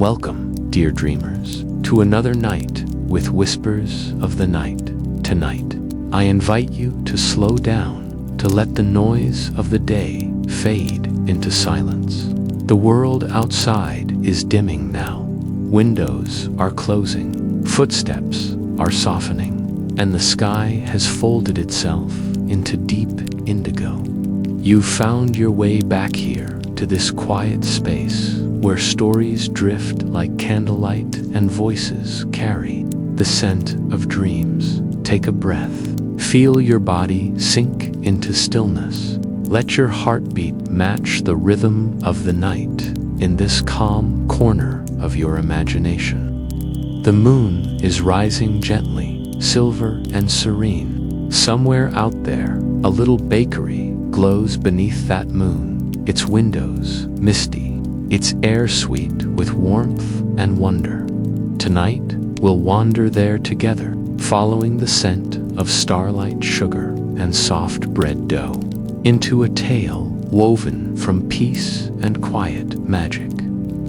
Welcome, dear dreamers, to another night with Whispers of the Night. Tonight, I invite you to slow down, to let the noise of the day fade into silence. The world outside is dimming now. Windows are closing, footsteps are softening, and the sky has folded itself into deep indigo. You've found your way back here to this quiet space where stories drift like candlelight and voices carry the scent of dreams. Take a breath. Feel your body sink into stillness. Let your heartbeat match the rhythm of the night in this calm corner of your imagination. The moon is rising gently, silver and serene. Somewhere out there, a little bakery glows beneath that moon, its windows misty, its air sweet with warmth and wonder. Tonight, we'll wander there together, following the scent of starlight sugar and soft bread dough, into a tale woven from peace and quiet magic.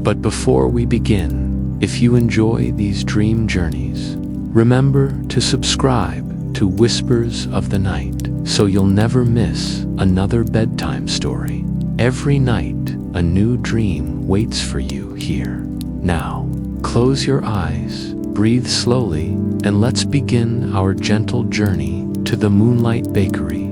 But before we begin, if you enjoy these dream journeys, remember to subscribe to Whispers of the Night so you'll never miss another bedtime story. Every night, a new dream waits for you here. Now, close your eyes, breathe slowly, and let's begin our gentle journey to the Moonlight Bakery.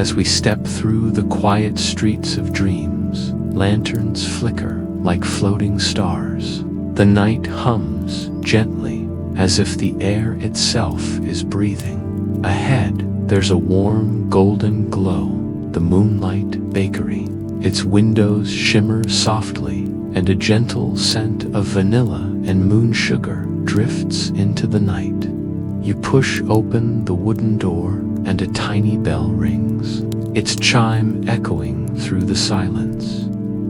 As we step through the quiet streets of dreams, lanterns flicker like floating stars. The night hums gently, as if the air itself is breathing. Ahead, there's a warm golden glow, the Moonlight Bakery. Its windows shimmer softly, and a gentle scent of vanilla and moon sugar drifts into the night. You push open the wooden door, and a tiny bell rings, its chime echoing through the silence.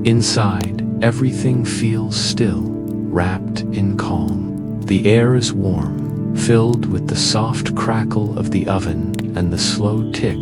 Inside, everything feels still, wrapped in calm. The air is warm, filled with the soft crackle of the oven and the slow tick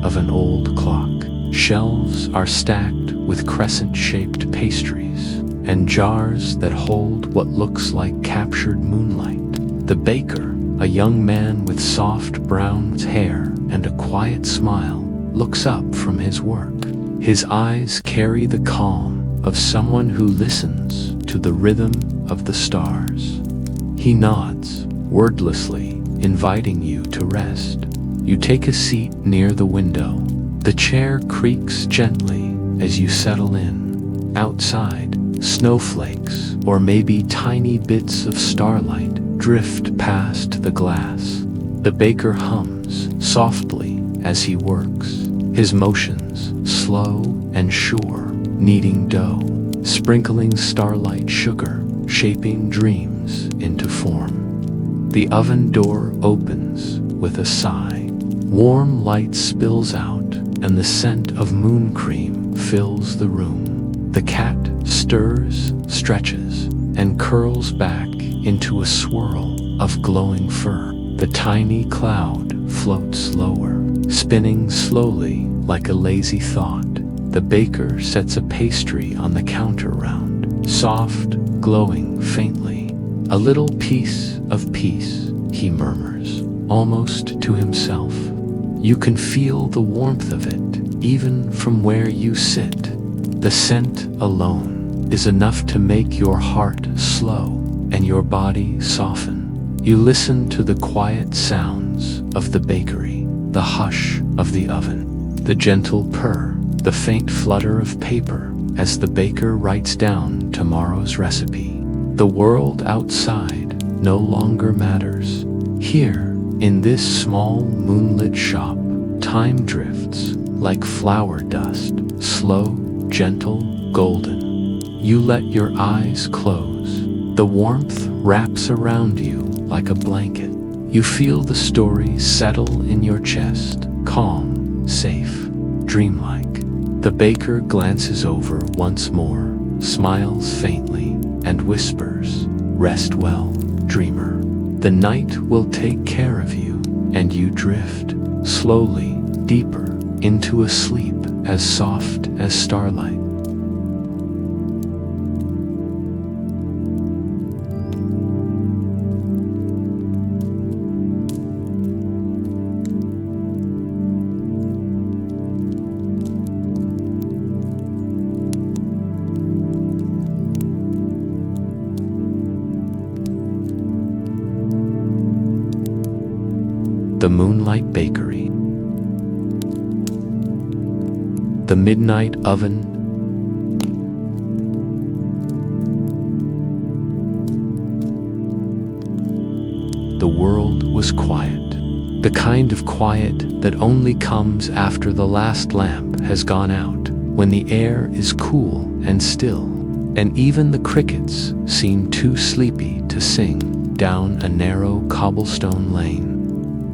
of an old clock. Shelves are stacked with crescent-shaped pastries and jars that hold what looks like captured moonlight. The baker, a young man with soft brown hair and a quiet smile, looks up from his work. His eyes carry the calm of someone who listens to the rhythm of the stars. He nods, wordlessly, inviting you to rest. You take a seat near the window. The chair creaks gently as you settle in. Outside, snowflakes, or maybe tiny bits of starlight, drift past the glass. The baker hums softly as he works, his motions slow and sure, kneading dough, sprinkling starlight sugar, shaping dreams into form. The oven door opens with a sigh. Warm light spills out, and the scent of moon cream fills the room. The cat stirs, stretches, and curls back into a swirl of glowing fur. The tiny cloud floats lower, spinning slowly like a lazy thought. The baker sets a pastry on the counter round, soft, glowing faintly. A little piece of peace, he murmurs, almost to himself. You can feel the warmth of it, even from where you sit. The scent alone is enough to make your heart slow and your body soften. You listen to the quiet sounds of the bakery, the hush of the oven, the gentle purr, the faint flutter of paper as the baker writes down tomorrow's recipe. The world outside no longer matters. Here, in this small moonlit shop, time drifts like flower dust, slow, gentle, golden. You let your eyes close. The warmth wraps around you like a blanket. You feel the story settle in your chest, calm, safe, dreamlike. The baker glances over once more, smiles faintly, and whispers, "Rest well, dreamer. The night will take care of you," and you drift, slowly, deeper, into a sleep as soft as starlight. The Moonlight Bakery. The midnight oven. The world was quiet. The kind of quiet that only comes after the last lamp has gone out, when the air is cool and still, and even the crickets seem too sleepy to sing down a narrow cobblestone lane.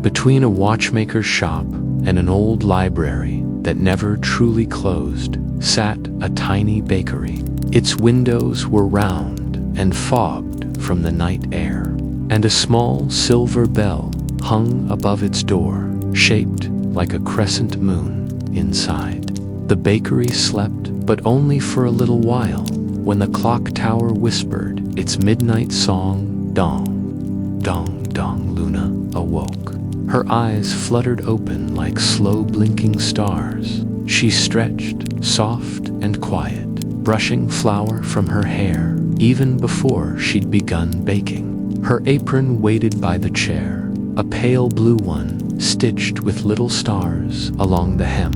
Between a watchmaker's shop and an old library that never truly closed sat a tiny bakery. Its windows were round and fogged from the night air, and a small silver bell hung above its door, shaped like a crescent moon inside. The bakery slept, but only for a little while, when the clock tower whispered its midnight song, "Dong, dong, dong." Luna awoke. Her eyes fluttered open like slow blinking stars. She stretched, soft and quiet, brushing flour from her hair, even before she'd begun baking. Her apron waited by the chair, a pale blue one, stitched with little stars along the hem.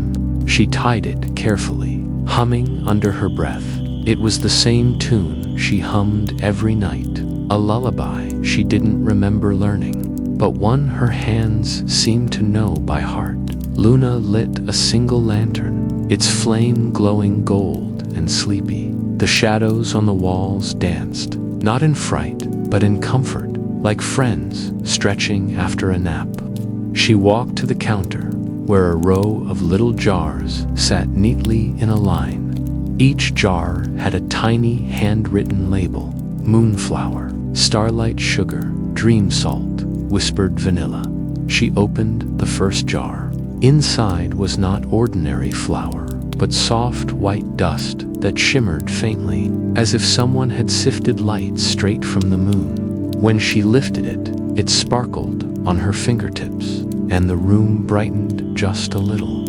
She tied it carefully, humming under her breath. It was the same tune she hummed every night, a lullaby she didn't remember learning, but one her hands seemed to know by heart. Luna lit a single lantern, its flame glowing gold and sleepy. The shadows on the walls danced, not in fright, but in comfort, like friends stretching after a nap. She walked to the counter, where a row of little jars sat neatly in a line. Each jar had a tiny handwritten label: moonflower, starlight sugar, dream salt, whispered vanilla. She opened the first jar. Inside was not ordinary flour, but soft white dust that shimmered faintly, as if someone had sifted light straight from the moon. When she lifted it, it sparkled on her fingertips, and the room brightened just a little.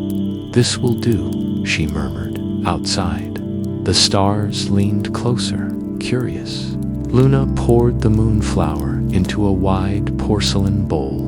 "This will do," she murmured. Outside, the stars leaned closer, curious. Luna poured the moonflower into a wide porcelain bowl,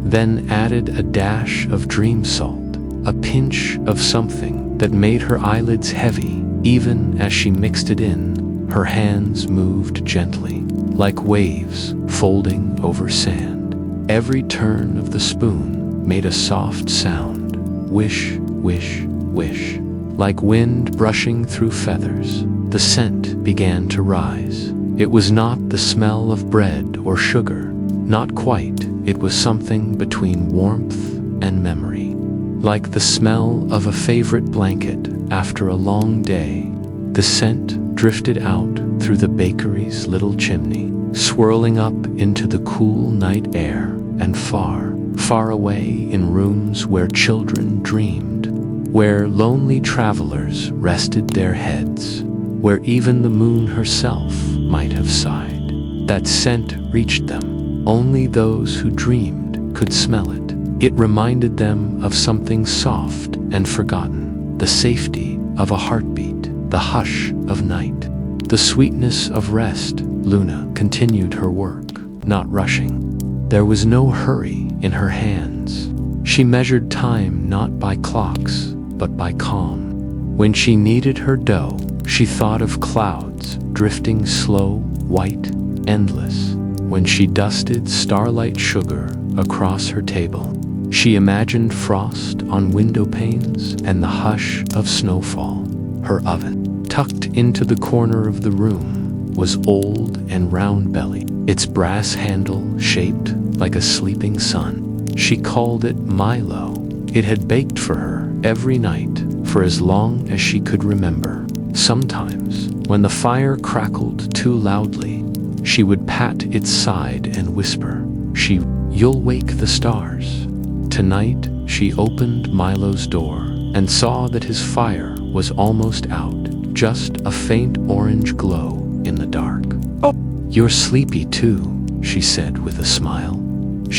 then added a dash of dream salt, a pinch of something that made her eyelids heavy. Even as she mixed it in, her hands moved gently, like waves folding over sand. Every turn of the spoon made a soft sound, wish, wish, wish, like wind brushing through feathers. The scent began to rise. It was not the smell of bread or sugar, not quite. It was something between warmth and memory, like the smell of a favorite blanket after a long day. The scent drifted out through the bakery's little chimney, swirling up into the cool night air, and far, far away in rooms where children dreamed, where lonely travelers rested their heads, where even the moon herself might have sighed. That scent reached them. Only those who dreamed could smell it. It reminded them of something soft and forgotten, the safety of a heartbeat, the hush of night, the sweetness of rest. Luna continued her work, not rushing. There was no hurry in her hands. She measured time not by clocks, but by calm. When she kneaded her dough, she thought of clouds drifting slow, white, endless. When she dusted starlight sugar across her table, she imagined frost on window panes and the hush of snowfall. Her oven, tucked into the corner of the room, was old and round-bellied, its brass handle shaped like a sleeping sun. She called it Milo. It had baked for her every night for as long as she could remember. Sometimes, when the fire crackled too loudly, she would pat its side and whisper, "You'll wake the stars." Tonight, she opened Milo's door and saw that his fire was almost out, just a faint orange glow in the dark. "Oh, you're sleepy too," she said with a smile.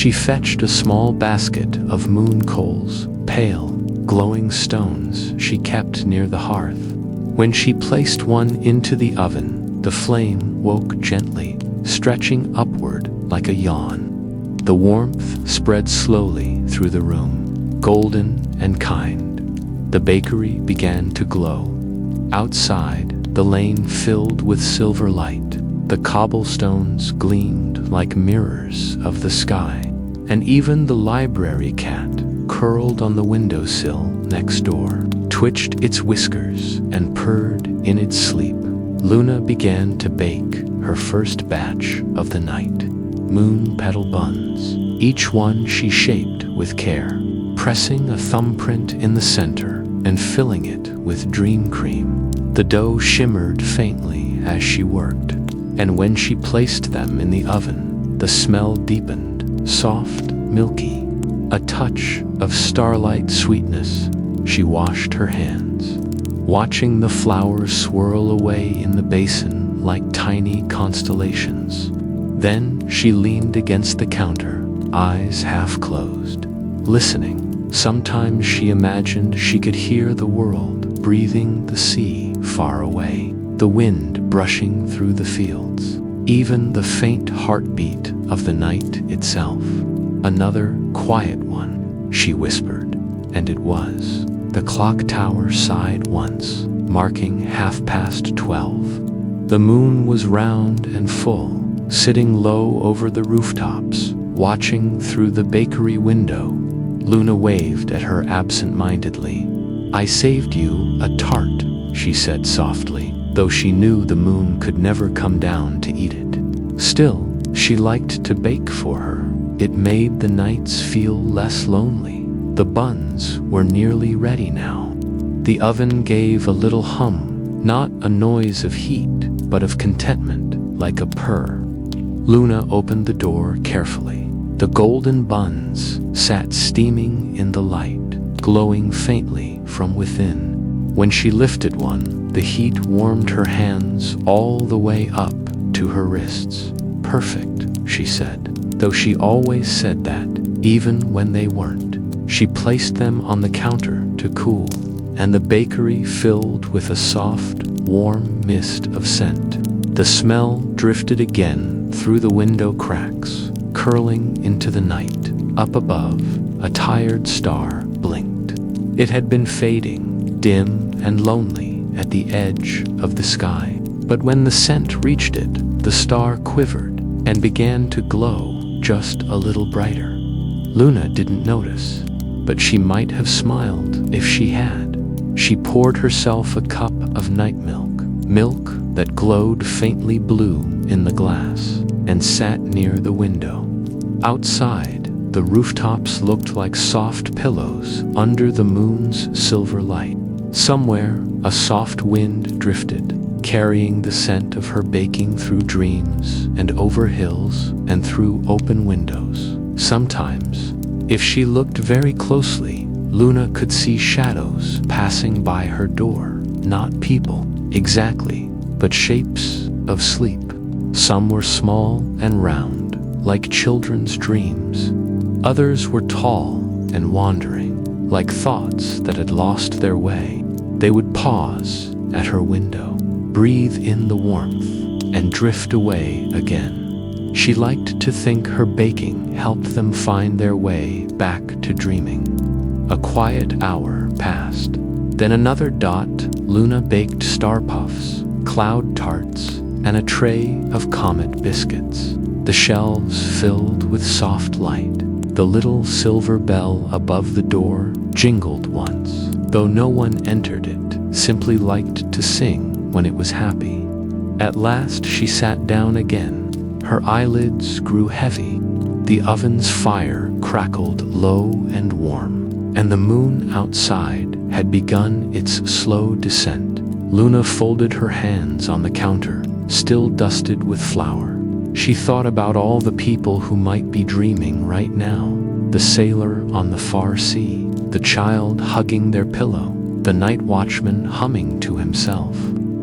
She fetched a small basket of moon coals, pale, glowing stones she kept near the hearth. When she placed one into the oven, the flame woke gently, stretching upward like a yawn. The warmth spread slowly through the room, golden and kind. The bakery began to glow. Outside, the lane filled with silver light. The cobblestones gleamed like mirrors of the sky, and even the library cat, curled on the windowsill next door, twitched its whiskers and purred in its sleep. Luna began to bake her first batch of the night. Moon petal buns, each one she shaped with care, pressing a thumbprint in the center and filling it with dream cream. The dough shimmered faintly as she worked, and when she placed them in the oven, the smell deepened, soft, milky, a touch of starlight sweetness. She washed her hands, watching the flowers swirl away in the basin like tiny constellations. Then she leaned against the counter, eyes half closed, listening. Sometimes she imagined she could hear the world breathing the sea far away, the wind brushing through the fields, even the faint heartbeat of the night itself. "Another quiet one," she whispered, and it was. The clock tower sighed once, marking 12:30. The moon was round and full, sitting low over the rooftops, watching through the bakery window. Luna waved at her absent-mindedly. "I saved you a tart," she said softly, though she knew the moon could never come down to eat it. Still, she liked to bake for her. It made the nights feel less lonely. The buns were nearly ready now. The oven gave a little hum, not a noise of heat, but of contentment, like a purr. Luna opened the door carefully. The golden buns sat steaming in the light, glowing faintly from within. When she lifted one, the heat warmed her hands all the way up to her wrists. "Perfect," she said, though she always said that, even when they weren't. She placed them on the counter to cool, and the bakery filled with a soft, warm mist of scent. The smell drifted again through the window cracks, curling into the night. Up above, a tired star blinked. It had been fading, dim and lonely at the edge of the sky. But when the scent reached it, the star quivered and began to glow just a little brighter. Luna didn't notice, but she might have smiled if she had. She poured herself a cup of night milk that glowed faintly blue in the glass, and sat near the window. Outside, the rooftops looked like soft pillows under the moon's silver light. Somewhere, a soft wind drifted, carrying the scent of her baking through dreams and over hills and through open windows. Sometimes, if she looked very closely, Luna could see shadows passing by her door. Not people, exactly, but shapes of sleep. Some were small and round, like children's dreams. Others were tall and wandering, like thoughts that had lost their way. They would pause at her window, breathe in the warmth, and drift away again. She liked to think her baking helped them find their way back to dreaming. A quiet hour passed. Then another dot. Luna baked star puffs, cloud tarts, and a tray of comet biscuits. The shelves filled with soft light. The little silver bell above the door jingled once, though no one entered it, simply liked to sing when it was happy. At last she sat down again. Her eyelids grew heavy. The oven's fire crackled low and warm, and the moon outside had begun its slow descent. Luna folded her hands on the counter, still dusted with flour. She thought about all the people who might be dreaming right now. The sailor on the far sea, the child hugging their pillow, the night watchman humming to himself.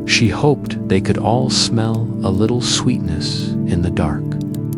She hoped they could all smell a little sweetness in the dark.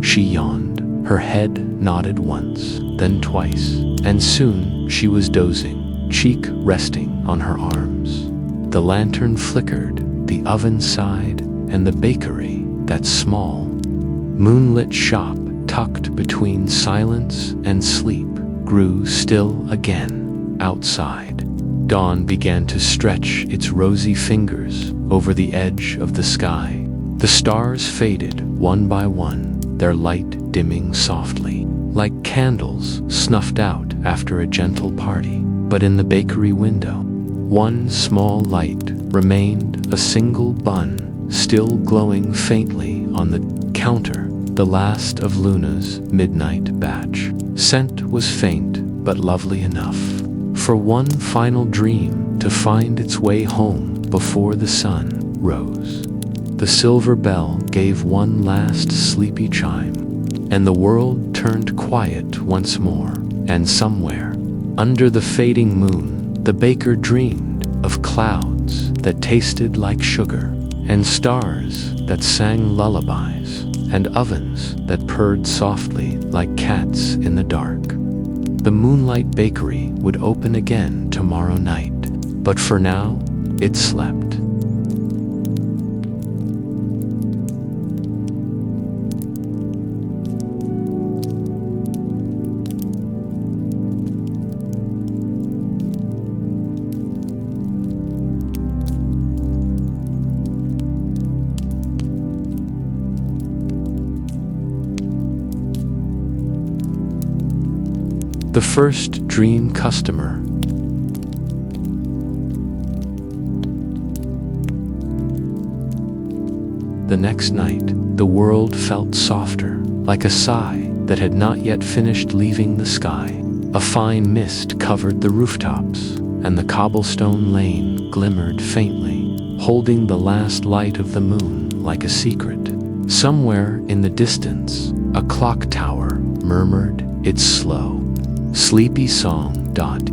She yawned, her head nodded once, then twice, and soon she was dozing, cheek resting on her arms. The lantern flickered, the oven sighed, and the bakery, that small, moonlit shop tucked between silence and sleep, grew still again outside. Dawn began to stretch its rosy fingers over the edge of the sky. The stars faded one by one, their light dimming softly, like candles snuffed out after a gentle party. But in the bakery window, one small light remained, a single bun, still glowing faintly on the counter, the last of Luna's midnight batch. Scent was faint, but lovely enough for one final dream to find its way home before the sun rose. The silver bell gave one last sleepy chime, and the world turned quiet once more. And somewhere, under the fading moon, the baker dreamed of clouds that tasted like sugar, and stars that sang lullabies, and ovens that purred softly like cats in the dark. The Moonlight Bakery would open again tomorrow night, but for now, it slept. The first dream customer. The next night, the world felt softer, like a sigh that had not yet finished leaving the sky. A fine mist covered the rooftops, and the cobblestone lane glimmered faintly, holding the last light of the moon like a secret. Somewhere in the distance, a clock tower murmured its slow, sleepy song.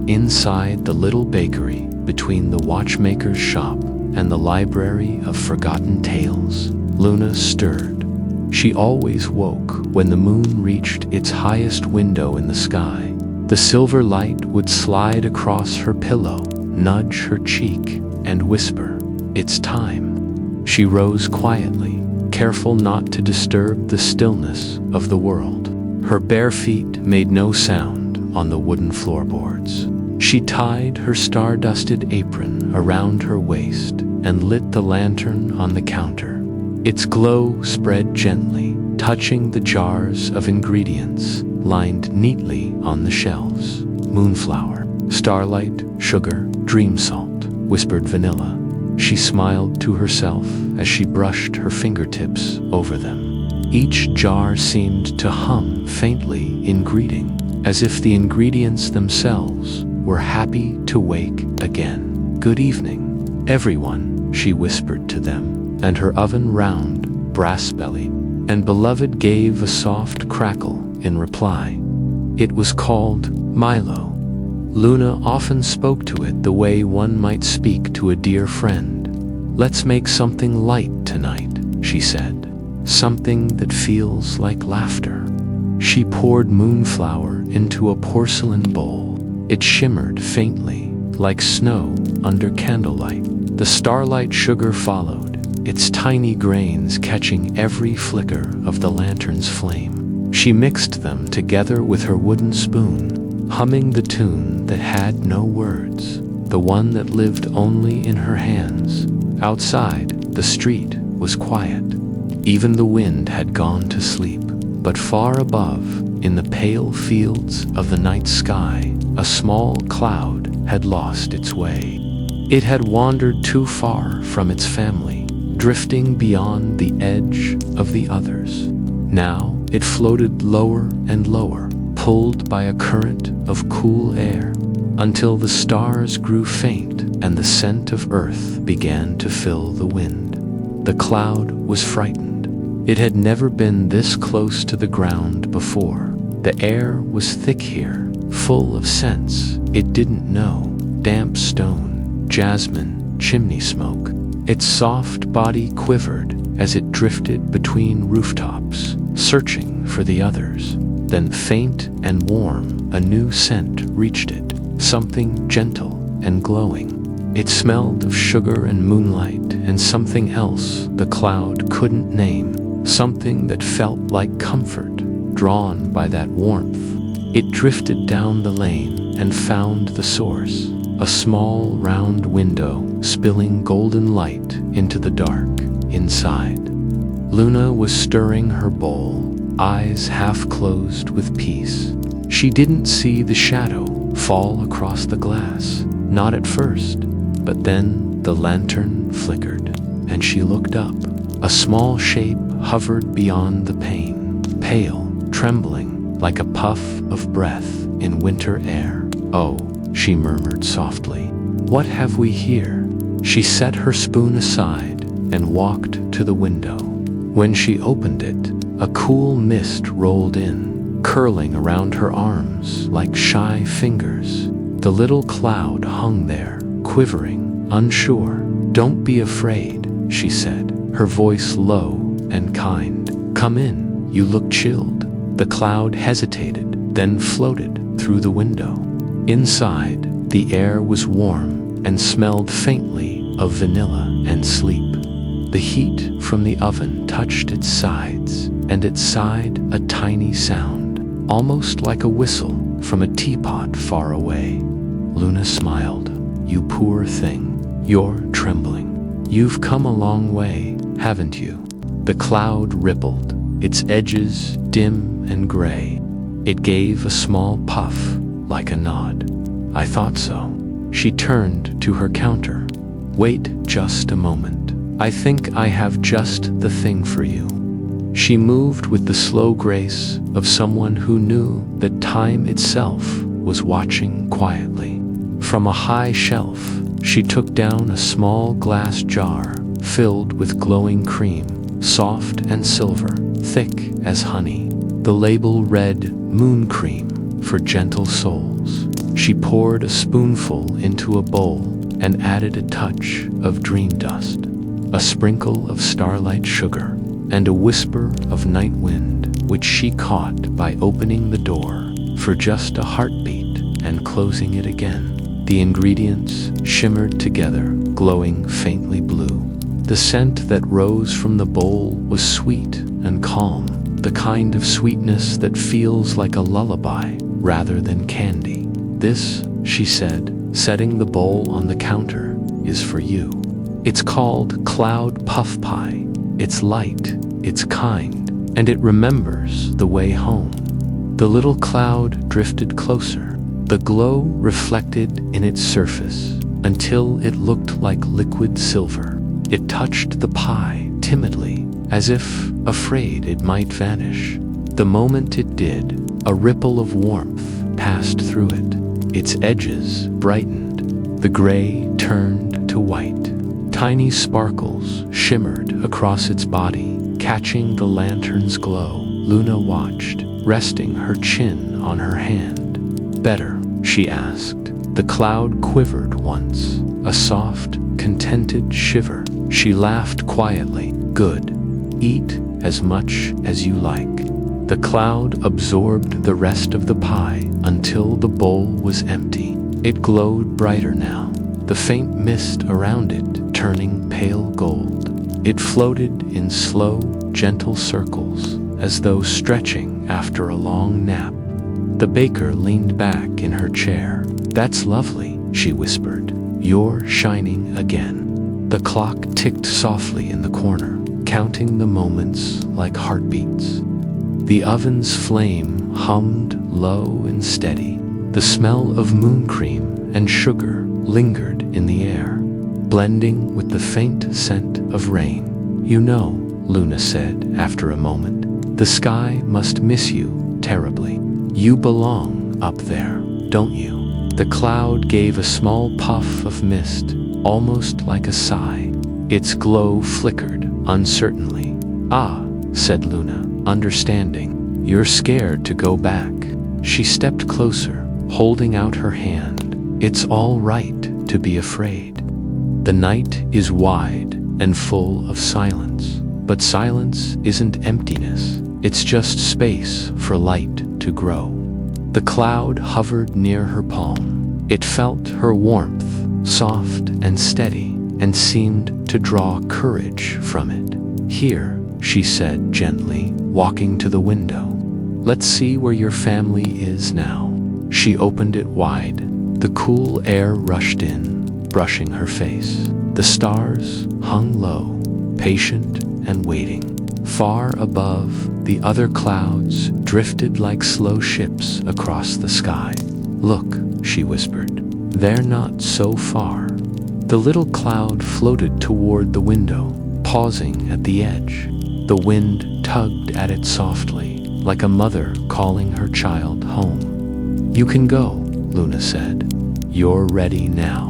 Inside the little bakery, between the watchmaker's shop and the library of forgotten tales, Luna stirred. She always woke when the moon reached its highest window in the sky. The silver light would slide across her pillow, nudge her cheek, and whisper, "It's time." She rose quietly, careful not to disturb the stillness of the world. Her bare feet made no sound on the wooden floorboards. She tied her star-dusted apron around her waist and lit the lantern on the counter. Its glow spread gently, touching the jars of ingredients lined neatly on the shelves. Moonflower, starlight, sugar, dream salt, whispered Vanilla. She smiled to herself as she brushed her fingertips over them. Each jar seemed to hum faintly in greeting, as if the ingredients themselves were happy to wake again. "Good evening, everyone," she whispered to them, and her oven round, brass-bellied, and beloved gave a soft crackle in reply. It was called Milo. Luna often spoke to it the way one might speak to a dear friend. "Let's make something light tonight," she said. "Something that feels like laughter." She poured moonflower into a porcelain bowl. It shimmered faintly, like snow under candlelight. The starlight sugar followed, its tiny grains catching every flicker of the lantern's flame. She mixed them together with her wooden spoon, humming the tune that had no words, the one that lived only in her hands. Outside, the street was quiet. Even the wind had gone to sleep. But far above, in the pale fields of the night sky, a small cloud had lost its way. It had wandered too far from its family, drifting beyond the edge of the others. Now, It floated lower and lower, pulled by a current of cool air, until the stars grew faint and the scent of earth began to fill the wind. The cloud was frightened. It had never been this close to the ground before. The air was thick here, full of scents it didn't know: damp stone, jasmine, chimney smoke. Its soft body quivered as it drifted between rooftops, searching for the others. Then, faint and warm, a new scent reached it, something gentle and glowing. It smelled of sugar and moonlight and something else the cloud couldn't name, something that felt like comfort, drawn by that warmth. It drifted down the lane and found the source, a small round window spilling golden light into the dark inside. Luna was stirring her bowl, eyes half closed with peace. She didn't see the shadow fall across the glass, not at first, but then the lantern flickered, and she looked up. A small shape hovered beyond the pane, pale, trembling, like a puff of breath in winter air. "Oh," she murmured softly, "what have we here?" She set her spoon aside and walked to the window. When she opened it, a cool mist rolled in, curling around her arms like shy fingers. The little cloud hung there, quivering, unsure. "Don't be afraid," she said, her voice low and kind. "Come in, you look chilled." The cloud hesitated, then floated through the window. Inside, the air was warm and smelled faintly of vanilla and sleep. The heat from the oven touched its sides, and it sighed a tiny sound, almost like a whistle from a teapot far away. Luna smiled. "You poor thing, you're trembling. You've come a long way, haven't you?" The cloud rippled, its edges dim and gray. It gave a small puff, like a nod. "I thought so." She turned to her counter. "Wait just a moment. I think I have just the thing for you." She moved with the slow grace of someone who knew that time itself was watching quietly. From a high shelf, she took down a small glass jar filled with glowing cream, soft and silver, thick as honey. The label read "Moon Cream for Gentle Souls." She poured a spoonful into a bowl and added a touch of dream dust, a sprinkle of starlight sugar, and a whisper of night wind, which she caught by opening the door for just a heartbeat and closing it again. The ingredients shimmered together, glowing faintly blue. The scent that rose from the bowl was sweet and calm, the kind of sweetness that feels like a lullaby rather than candy. "This," she said, setting the bowl on the counter, "is for you. It's called Cloud Puff Pie. It's light, it's kind, and it remembers the way home." The little cloud drifted closer, the glow reflected in its surface until it looked like liquid silver. It touched the pie timidly, as if afraid it might vanish. The moment it did, a ripple of warmth passed through it. Its edges brightened. The gray turned to white. Tiny sparkles shimmered across its body, catching the lantern's glow. Luna watched, resting her chin on her hand. "Better?" she asked. The cloud quivered once, a soft, contented shiver. She laughed quietly. "Good. Eat as much as you like." The cloud absorbed the rest of the pie until the bowl was empty. It glowed brighter now, the faint mist around it turning pale gold. It floated in slow, gentle circles, as though stretching after a long nap. The baker leaned back in her chair. "That's lovely," she whispered. "You're shining again." The clock ticked softly in the corner, counting the moments like heartbeats. The oven's flame hummed low and steady. The smell of moon cream and sugar lingered in the air, blending with the faint scent of rain. "You know," Luna said after a moment, The sky must miss you terribly. You belong up there, don't you? The cloud gave a small puff of mist, almost like a sigh. Its glow flickered uncertainly. Ah, said Luna, understanding. You're scared to go back. She stepped closer, holding out her hand. It's all right to be afraid. The night is wide and full of silence, but silence isn't emptiness. It's just space for light to grow. The cloud hovered near her palm. It felt her warmth, soft and steady, and seemed to draw courage from it. Here, she said gently, walking to the window. Let's see where your family is now. She opened it wide. The cool air rushed in, brushing her face. The stars hung low, patient and waiting. Far above, the other clouds drifted like slow ships across the sky. Look, she whispered. They're not so far. The little cloud floated toward the window, pausing at the edge. The wind tugged at it softly, like a mother calling her child home. You can go, Luna said. You're ready now.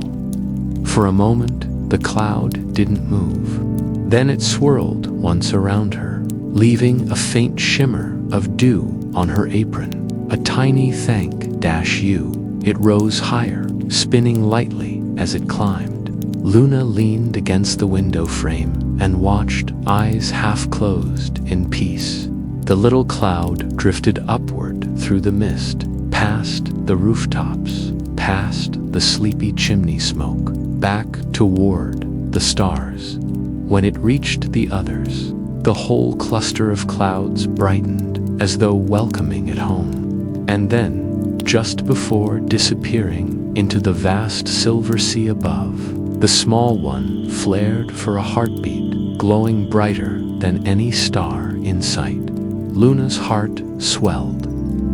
For a moment, the cloud didn't move. Then it swirled once around her, leaving a faint shimmer of dew on her apron. A tiny thank-you. It rose higher, spinning lightly as it climbed. Luna leaned against the window frame and watched, eyes half closed in peace. The little cloud drifted upward through the mist, past the rooftops, past the sleepy chimney smoke, back toward the stars. When it reached the others, the whole cluster of clouds brightened as though welcoming it home. And then, just before disappearing into the vast silver sea above, the small one flared for a heartbeat, glowing brighter than any star in sight. Luna's heart swelled.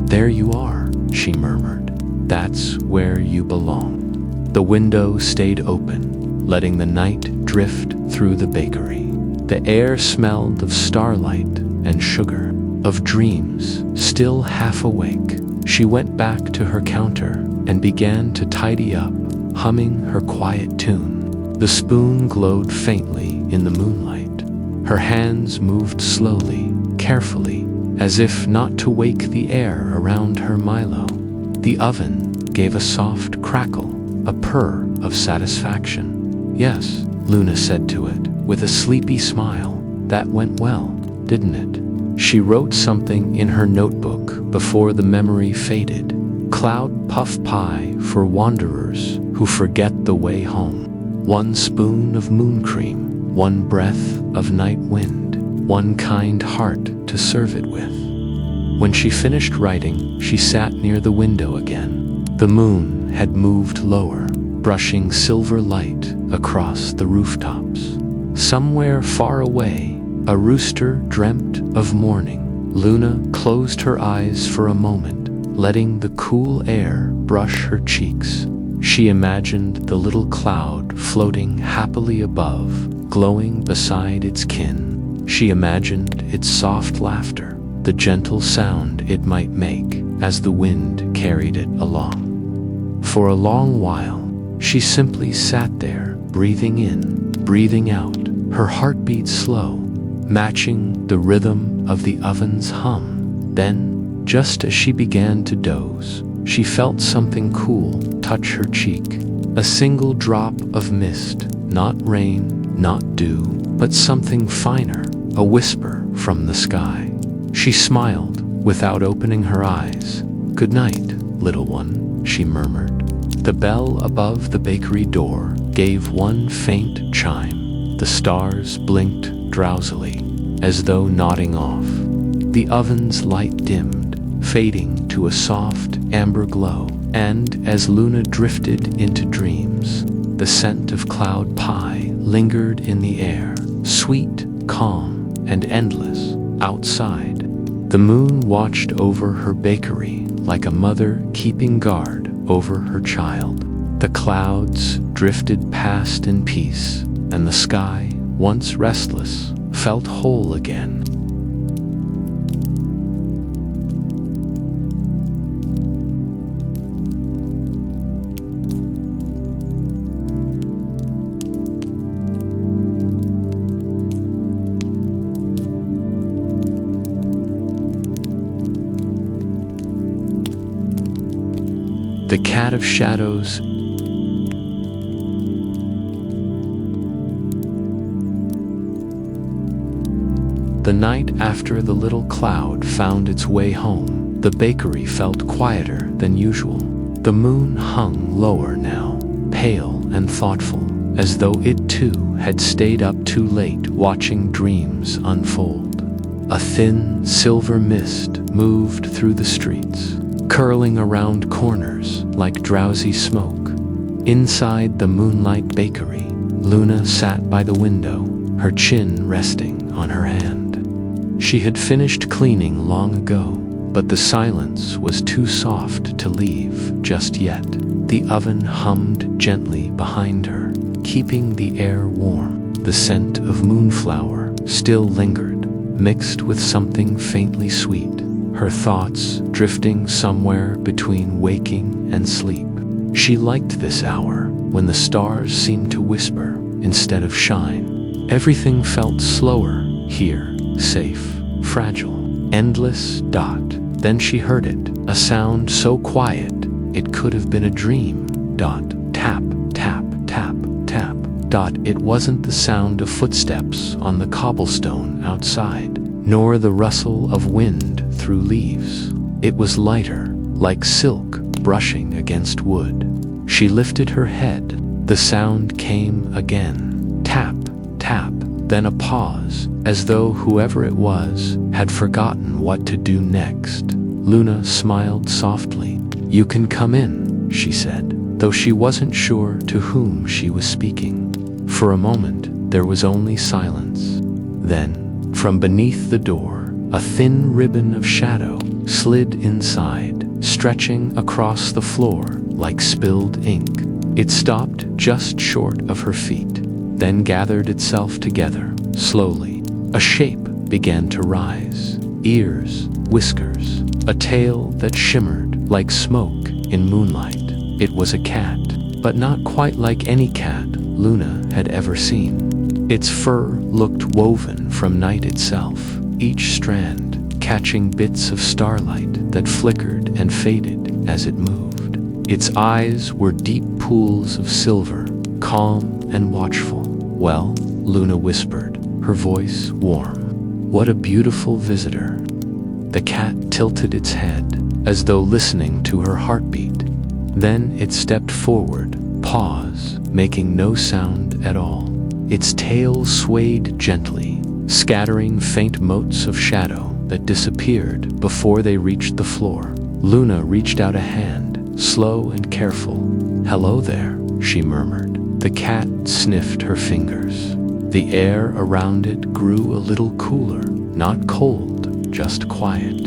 There you are, she murmured. That's where you belong. The window stayed open, letting the night drift through the bakery. The air smelled of starlight and sugar, of dreams. Still half awake, she went back to her counter and began to tidy up, humming her quiet tune. The spoon glowed faintly in the moonlight. Her hands moved slowly, carefully, as if not to wake the air around her Milo. The oven gave a soft crackle, a purr of satisfaction. Yes, Luna said to it, with a sleepy smile. That went well, didn't it? She wrote something in her notebook before the memory faded. Cloud puff pie for wanderers who forget the way home. 1 spoon of moon cream, 1 breath of night wind, 1 kind heart to serve it with. When she finished writing, she sat near the window again. The moon had moved lower, brushing silver light across the rooftops. Somewhere far away, a rooster dreamt of morning. Luna closed her eyes for a moment, letting the cool air brush her cheeks. She imagined the little cloud floating happily above, glowing beside its kin. She imagined its soft laughter, the gentle sound it might make as the wind carried it along. For a long while, she simply sat there, breathing in, breathing out, her heartbeat slow, matching the rhythm of the oven's hum. Then, just as she began to doze, she felt something cool touch her cheek. A single drop of mist, not rain, not dew, but something finer, a whisper from the sky. She smiled without opening her eyes. Good night, little one, she murmured. The bell above the bakery door gave 1 faint chime. The stars blinked drowsily, as though nodding off. The oven's light dimmed, fading to a soft amber glow, and as Luna drifted into dreams, the scent of cloud pie lingered in the air, sweet, calm, and endless. Outside, the moon watched over her bakery like a mother keeping guard over her child. The clouds drifted past in peace, and the sky, once restless, felt whole again. cat of shadows. The night after the little cloud found its way home, the bakery felt quieter than usual. The moon hung lower now, pale and thoughtful, as though it too had stayed up too late watching dreams unfold. A thin, silver mist moved through the streets, curling around corners like drowsy smoke. Inside the Moonlight Bakery, Luna sat by the window, her chin resting on her hand. She had finished cleaning long ago, but the silence was too soft to leave just yet. The oven hummed gently behind her, keeping the air warm. The scent of moonflower still lingered, mixed with something faintly sweet, her thoughts drifting somewhere between waking and sleep. She liked this hour, when the stars seemed to whisper instead of shine. Everything felt slower here, safe, fragile, endless. Then she heard it, a sound so quiet it could have been a dream. Tap, tap, tap, tap. It wasn't the sound of footsteps on the cobblestone outside, nor the rustle of wind through leaves. It was lighter, like silk brushing against wood. She lifted her head. The sound came again. Tap, tap, then a pause, as though whoever it was had forgotten what to do next. Luna smiled softly. "You can come in," she said, though she wasn't sure to whom she was speaking. For a moment, there was only silence. Then, from beneath the door, a thin ribbon of shadow slid inside, stretching across the floor like spilled ink. It stopped just short of her feet, then gathered itself together, slowly. A shape began to rise. Ears, whiskers, a tail that shimmered like smoke in moonlight. It was a cat, but not quite like any cat Luna had ever seen. Its fur looked woven from night itself, each strand catching bits of starlight that flickered and faded as it moved. Its eyes were deep pools of silver, calm and watchful. "Well," Luna whispered, her voice warm. "What a beautiful visitor." The cat tilted its head, as though listening to her heartbeat. Then it stepped forward, pause, making no sound at all. Its tail swayed gently, scattering faint motes of shadow that disappeared before they reached the floor. Luna reached out a hand, slow and careful. "Hello there," she murmured. The cat sniffed her fingers. The air around it grew a little cooler, not cold, just quiet.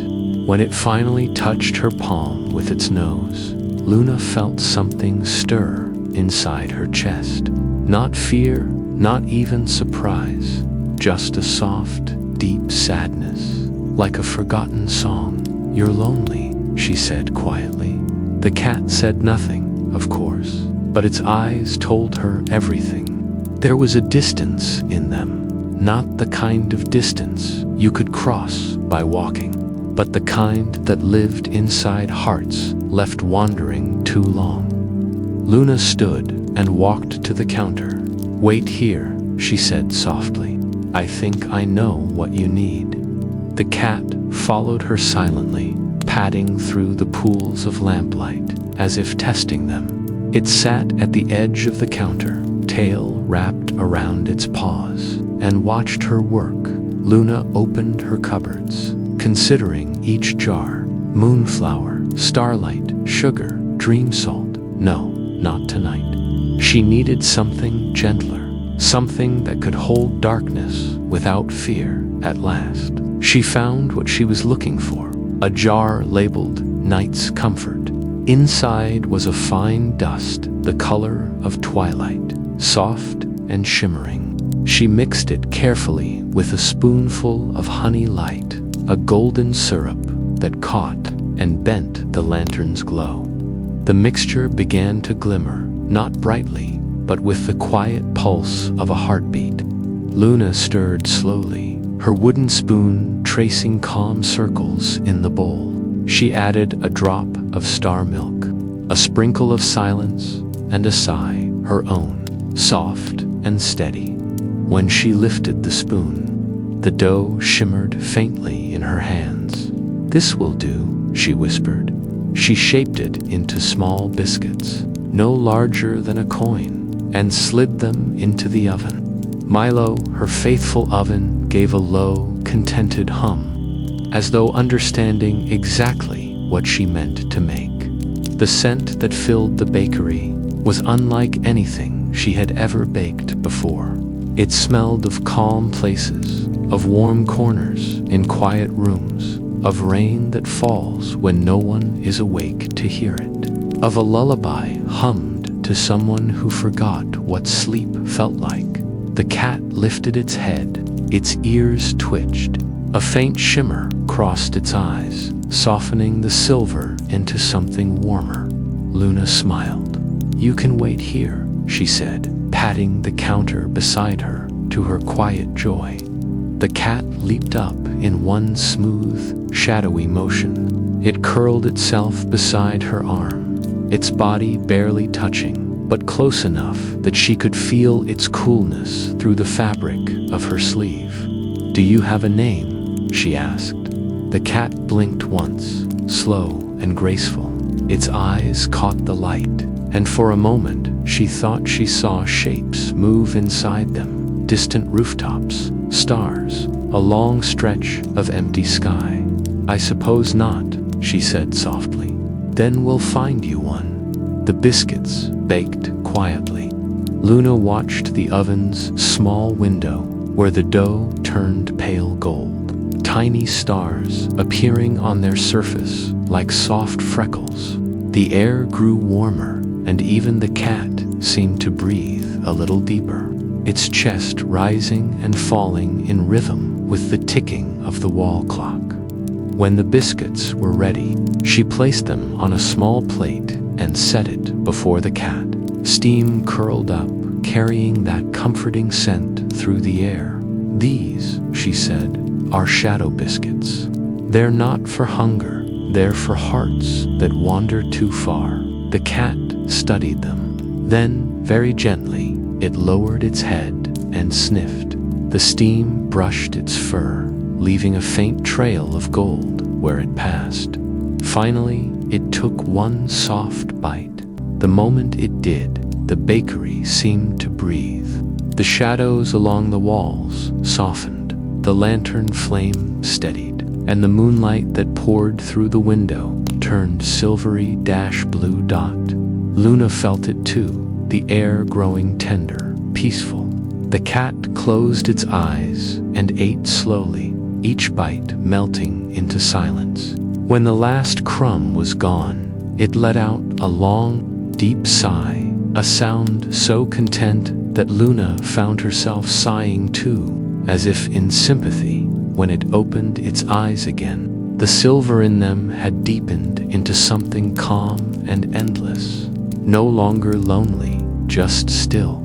When it finally touched her palm with its nose, Luna felt something stir inside her chest. Not fear, not even surprise, just a soft, deep sadness, like a forgotten song. "You're lonely," she said quietly. The cat said nothing, of course, but its eyes told her everything. There was a distance in them, not the kind of distance you could cross by walking, but the kind that lived inside hearts left wandering too long. Luna stood and walked to the counter. "Wait here," she said softly. "I think I know what you need." The cat followed her silently, padding through the pools of lamplight, as if testing them. It sat at the edge of the counter, tail wrapped around its paws, and watched her work. Luna opened her cupboards, considering each jar. Moonflower, starlight, sugar, dream salt. No, not tonight. She needed something gentler, something that could hold darkness without fear. At last, she found what she was looking for, a jar labeled Night's Comfort. Inside was a fine dust, the color of twilight, soft and shimmering. She mixed it carefully with a spoonful of honey light, a golden syrup that caught and bent the lantern's glow. The mixture began to glimmer, not brightly, but with the quiet pulse of a heartbeat. Luna stirred slowly, her wooden spoon tracing calm circles in the bowl. She added a drop of star milk. a sprinkle of silence and a sigh, her own, soft and steady. When she lifted the spoon, the dough shimmered faintly in her hands. "This will do," she whispered. She shaped it into small biscuits, no larger than a coin, and slid them into the oven. Milo, her faithful oven, gave a low, contented hum, as though understanding exactly what she meant to make. The scent that filled the bakery was unlike anything she had ever baked before. It smelled of calm places, of warm corners in quiet rooms, of rain that falls when no one is awake to hear it, of a lullaby hummed to someone who forgot what sleep felt like. The cat lifted its head, its ears twitched. A faint shimmer crossed its eyes, softening the silver into something warmer. Luna smiled. "You can wait here," she said, patting the counter beside her to her quiet joy. The cat leaped up in one smooth, shadowy motion. It curled itself beside her arm, its body barely touching, but close enough that she could feel its coolness through the fabric of her sleeve. "Do you have a name?" she asked. The cat blinked once, slow and graceful. Its eyes caught the light, and for a moment she thought she saw shapes move inside them, distant rooftops, stars, a long stretch of empty sky. "I suppose not," she said softly. "Then we'll find you one." The biscuits baked quietly. Luna watched the oven's small window where the dough turned pale gold, tiny stars appearing on their surface like soft freckles. The air grew warmer, and even the cat seemed to breathe a little deeper, its chest rising and falling in rhythm with the ticking of the wall clock. When the biscuits were ready, she placed them on a small plate and set it before the cat. Steam curled up, carrying that comforting scent through the air. "These," she said, "are shadow biscuits. They're not for hunger, they're for hearts that wander too far." The cat studied them. Then, very gently, it lowered its head and sniffed. The steam brushed its fur, leaving a faint trail of gold where it passed. Finally, it took one soft bite. The moment it did, the bakery seemed to breathe. The shadows along the walls softened, the lantern flame steadied, and the moonlight that poured through the window turned silvery blue dot. Luna felt it too, the air growing tender, peaceful. The cat closed its eyes and ate slowly, each bite melting into silence. When the last crumb was gone, it let out a long, deep sigh, a sound so content that Luna found herself sighing too, as if in sympathy. When it opened its eyes again, the silver in them had deepened into something calm and endless, no longer lonely, just still.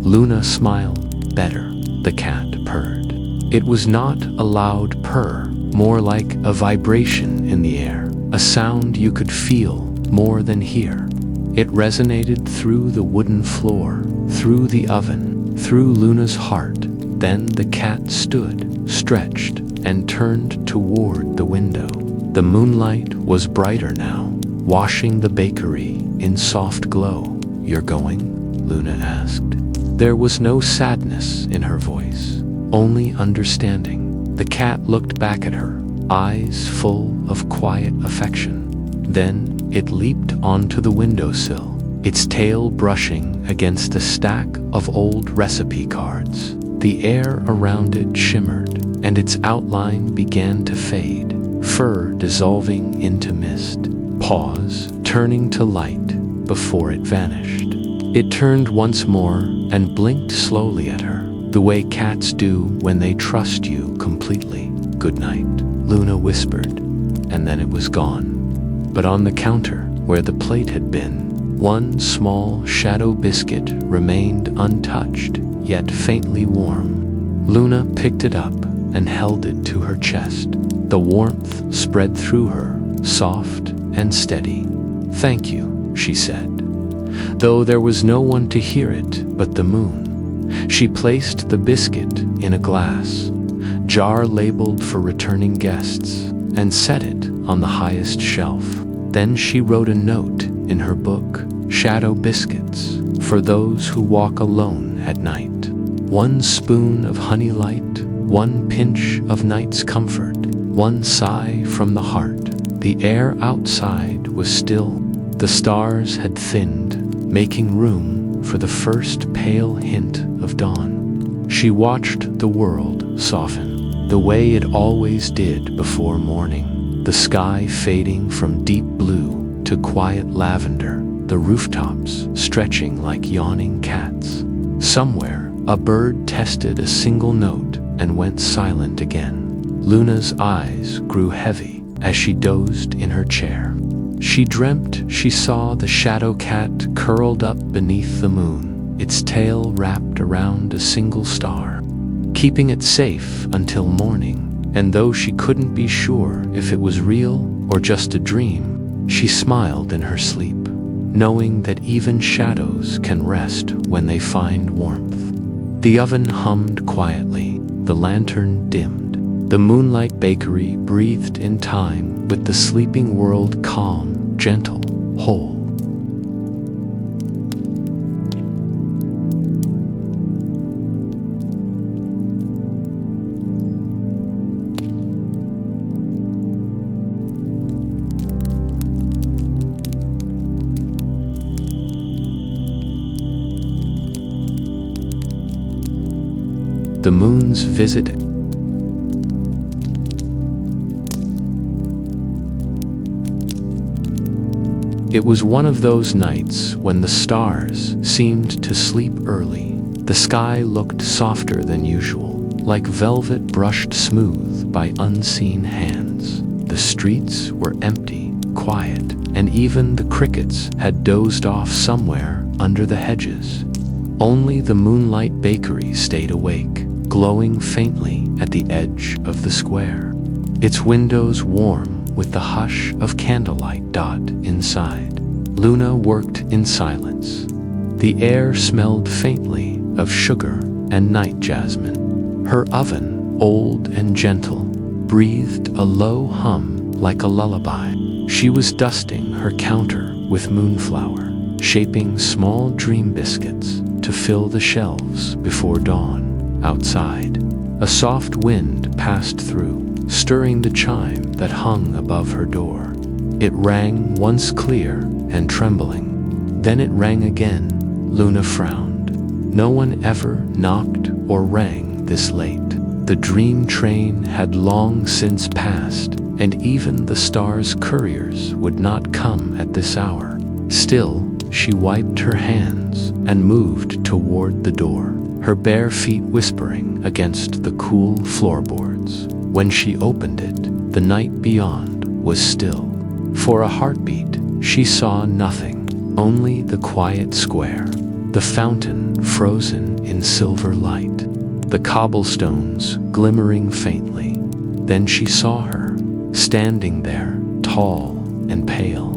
Luna smiled better, the cat purred. It was not a loud purr, more like a vibration in the air, a sound you could feel more than hear. It resonated through the wooden floor, through the oven, through Luna's heart. Then the cat stood, stretched, and turned toward the window. The moonlight was brighter now, washing the bakery in soft glow. "You're going?" Luna asked. There was no sadness in her voice, only understanding. The cat looked back at her, eyes full of quiet affection. Then it leaped onto the windowsill, its tail brushing against a stack of old recipe cards. The air around it shimmered, and its outline began to fade, fur dissolving into mist. Pause, turning to light before it vanished. It turned once more and blinked slowly at her, the way cats do when they trust you completely. "Good night," Luna whispered, and then it was gone. But on the counter, where the plate had been, one small shadow biscuit remained untouched, yet faintly warm. Luna picked it up and held it to her chest. The warmth spread through her, soft and steady. "Thank you," she said, though there was no one to hear it but the moon. She placed the biscuit in a glass jar labeled for returning guests and set it on the highest shelf. Then she wrote a note in her book, "Shadow biscuits for those who walk alone at night. 1 spoon of honey light, 1 pinch of night's comfort, 1 sigh from the heart." The air outside was still. The stars had thinned, making room for the first pale hint of dawn. She watched the world soften, the way it always did before morning, the sky fading from deep blue to quiet lavender, the rooftops stretching like yawning cats. Somewhere, a bird tested a single note and went silent again. Luna's eyes grew heavy as she dozed in her chair. She dreamt she saw the shadow cat curled up beneath the moon, its tail wrapped around a single star, keeping it safe until morning. And though she couldn't be sure if it was real or just a dream, she smiled in her sleep, knowing that even shadows can rest when they find warmth. The oven hummed quietly, the lantern dimmed. The Moonlight Bakery breathed in time with the sleeping world calm, gentle, whole. The moon's visit. It was one of those nights when the stars seemed to sleep early. The sky looked softer than usual, like velvet brushed smooth by unseen hands. The streets were empty, quiet, and even the crickets had dozed off somewhere under the hedges. Only the Moonlight Bakery stayed awake, glowing faintly at the edge of the square, its windows warm with the hush of candlelight dot inside. Luna worked in silence. The air smelled faintly of sugar and night jasmine. Her oven, old and gentle, breathed a low hum like a lullaby. She was dusting her counter with moonflower, shaping small dream biscuits to fill the shelves before dawn. Outside, a soft wind passed through, stirring the chime that hung above her door. It rang once clear and trembling. Then it rang again. Luna frowned. No one ever knocked or rang this late. The dream train had long since passed, and even the stars' couriers would not come at this hour. Still, she wiped her hands and moved toward the door, her bare feet whispering against the cool floorboards. When she opened it, the night beyond was still. For a heartbeat, she saw nothing, only the quiet square, the fountain frozen in silver light, the cobblestones glimmering faintly. Then she saw her, standing there, tall and pale.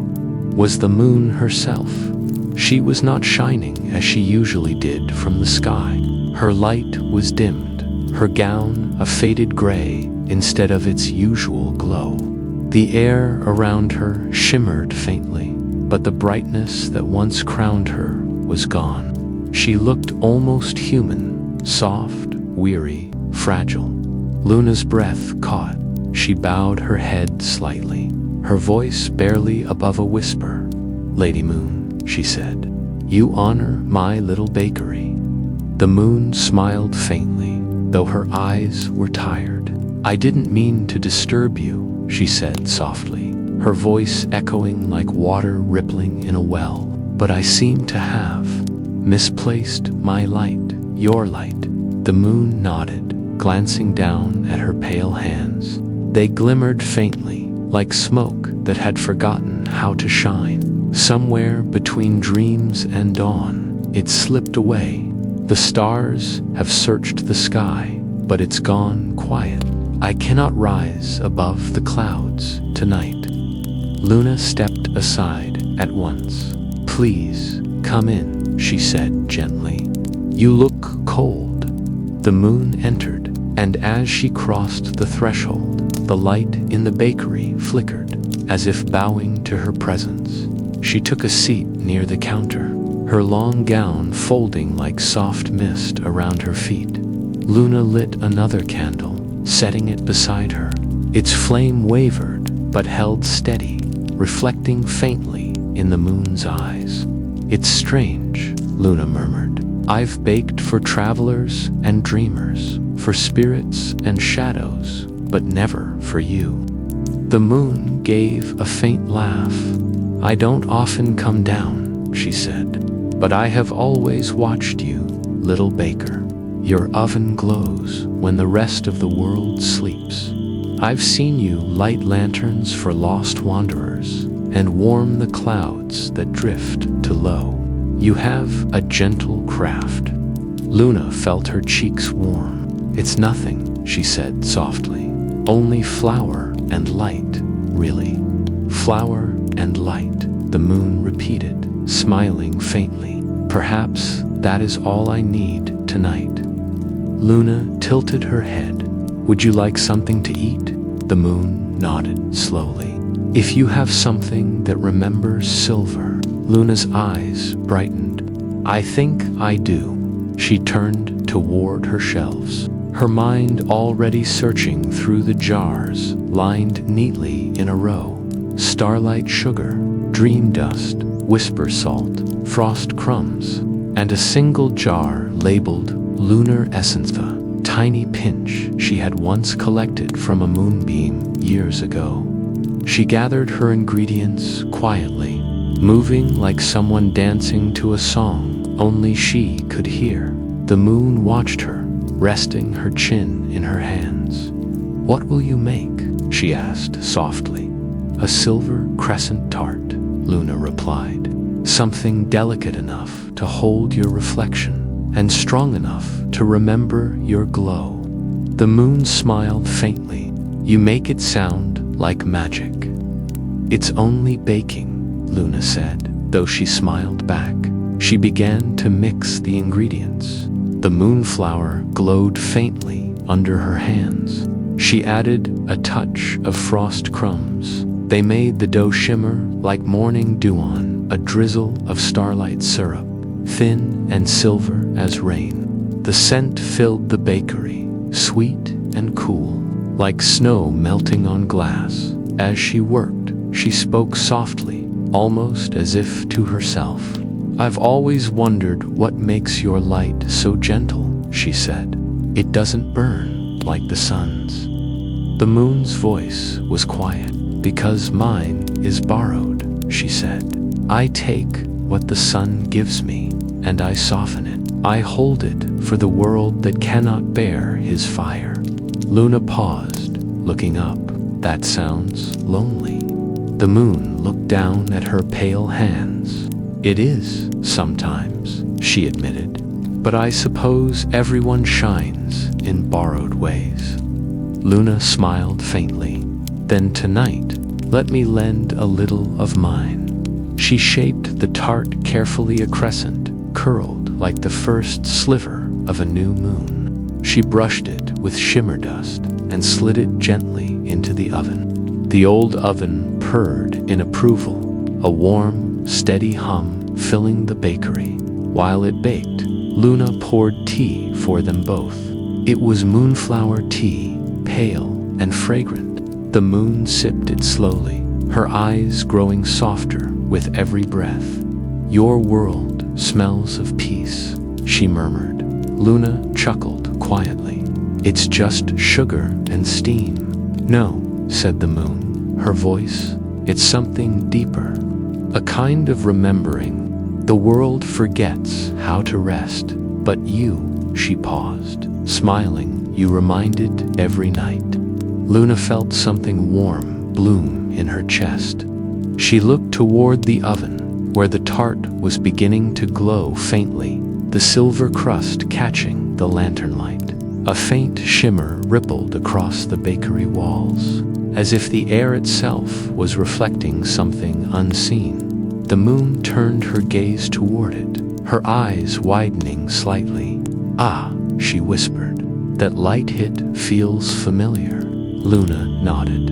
Was the moon herself? She was not shining as she usually did from the sky. Her light was dimmed, her gown a faded gray instead of its usual glow. The air around her shimmered faintly, but the brightness that once crowned her was gone. She looked almost human, soft, weary, fragile. Luna's breath caught. She bowed her head slightly, her voice barely above a whisper. "Lady Moon," she said, "you honor my little bakery." The moon smiled faintly, though her eyes were tired. "I didn't mean to disturb you," she said softly, her voice echoing like water rippling in a well. "But I seem to have misplaced my light, your light." The moon nodded, glancing down at her pale hands. They glimmered faintly, like smoke that had forgotten how to shine. Somewhere between dreams and dawn, it slipped away. The stars have searched the sky, but it's gone quiet. I cannot rise above the clouds tonight. Luna stepped aside at once. "Please, come in," she said gently. "You look cold." The moon entered, and as she crossed the threshold, the light in the bakery flickered, as if bowing to her presence. She took a seat near the counter, her long gown folding like soft mist around her feet. Luna lit another candle, setting it beside her. Its flame wavered, but held steady, reflecting faintly in the moon's eyes. "It's strange," Luna murmured. "I've baked for travelers and dreamers, for spirits and shadows, but never for you." The moon gave a faint laugh. "I don't often come down," she said, "but I have always watched you, little baker. Your oven glows when the rest of the world sleeps. I've seen you light lanterns for lost wanderers and warm the clouds that drift to low. You have a gentle craft." Luna felt her cheeks warm. "It's nothing," she said softly. "Only flour and light, really." "Flour and light," the moon repeated, smiling faintly. "Perhaps that is all I need tonight." Luna tilted her head. "Would you like something to eat?" The moon nodded slowly. "If you have something that remembers silver." Luna's eyes brightened. "I think I do." She turned toward her shelves, her mind already searching through the jars lined neatly in a row. Starlight sugar, dream dust, whisper salt, frost crumbs, and a single jar labeled lunar essence, a tiny pinch she had once collected from a moonbeam years ago. She gathered her ingredients quietly, moving like someone dancing to a song only she could hear. The moon watched her, resting her chin in her hands. "What will you make?" she asked softly. "A silver crescent tart," Luna replied. "Something delicate enough to hold your reflection and strong enough to remember your glow." The moon smiled faintly. "You make it sound like magic." "It's only baking," Luna said, though she smiled back. She began to mix the ingredients. The moonflower glowed faintly under her hands. She added a touch of frost crumbs. They made the dough shimmer like morning dew on a drizzle of starlight syrup, thin and silver as rain. The scent filled the bakery, sweet and cool, like snow melting on glass. As she worked, she spoke softly, almost as if to herself. "I've always wondered what makes your light so gentle," she said. "It doesn't burn like the sun's." The moon's voice was quiet. "Because mine is borrowed," she said. "I take what the sun gives me, and I soften it. I hold it for the world that cannot bear his fire." Luna paused, looking up. "That sounds lonely." The moon looked down at her pale hands. "It is, sometimes," she admitted. "But I suppose everyone shines in borrowed ways." Luna smiled faintly. "Then tonight, let me lend a little of mine." She shaped the tart carefully, a crescent, curled like the first sliver of a new moon. She brushed it with shimmer dust and slid it gently into the oven. The old oven purred in approval, a warm, steady hum filling the bakery. While it baked, Luna poured tea for them both. It was moonflower tea, pale and fragrant. The moon sipped it slowly, her eyes growing softer with every breath. "Your world smells of peace," she murmured. Luna chuckled quietly. "It's just sugar and steam." "No," said the moon, her voice, "it's something deeper. A kind of remembering. The world forgets how to rest, but you," she paused, smiling, "you reminded every night." Luna felt something warm bloom in her chest. She looked toward the oven, where the tart was beginning to glow faintly, the silver crust catching the lantern light. A faint shimmer rippled across the bakery walls, as if the air itself was reflecting something unseen. The moon turned her gaze toward it, her eyes widening slightly. "Ah," she whispered, "that light hit feels familiar." Luna nodded.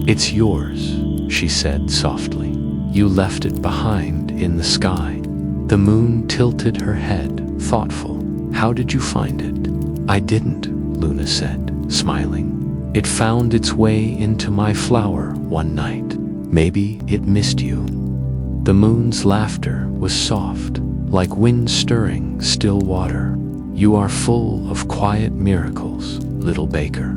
"It's yours," she said softly. "You left it behind in the sky." The moon tilted her head, thoughtful. "How did you find it?" "I didn't," Luna said, smiling. "It found its way into my flower one night. Maybe it missed you." The moon's laughter was soft, like wind stirring still water. "You are full of quiet miracles, little baker."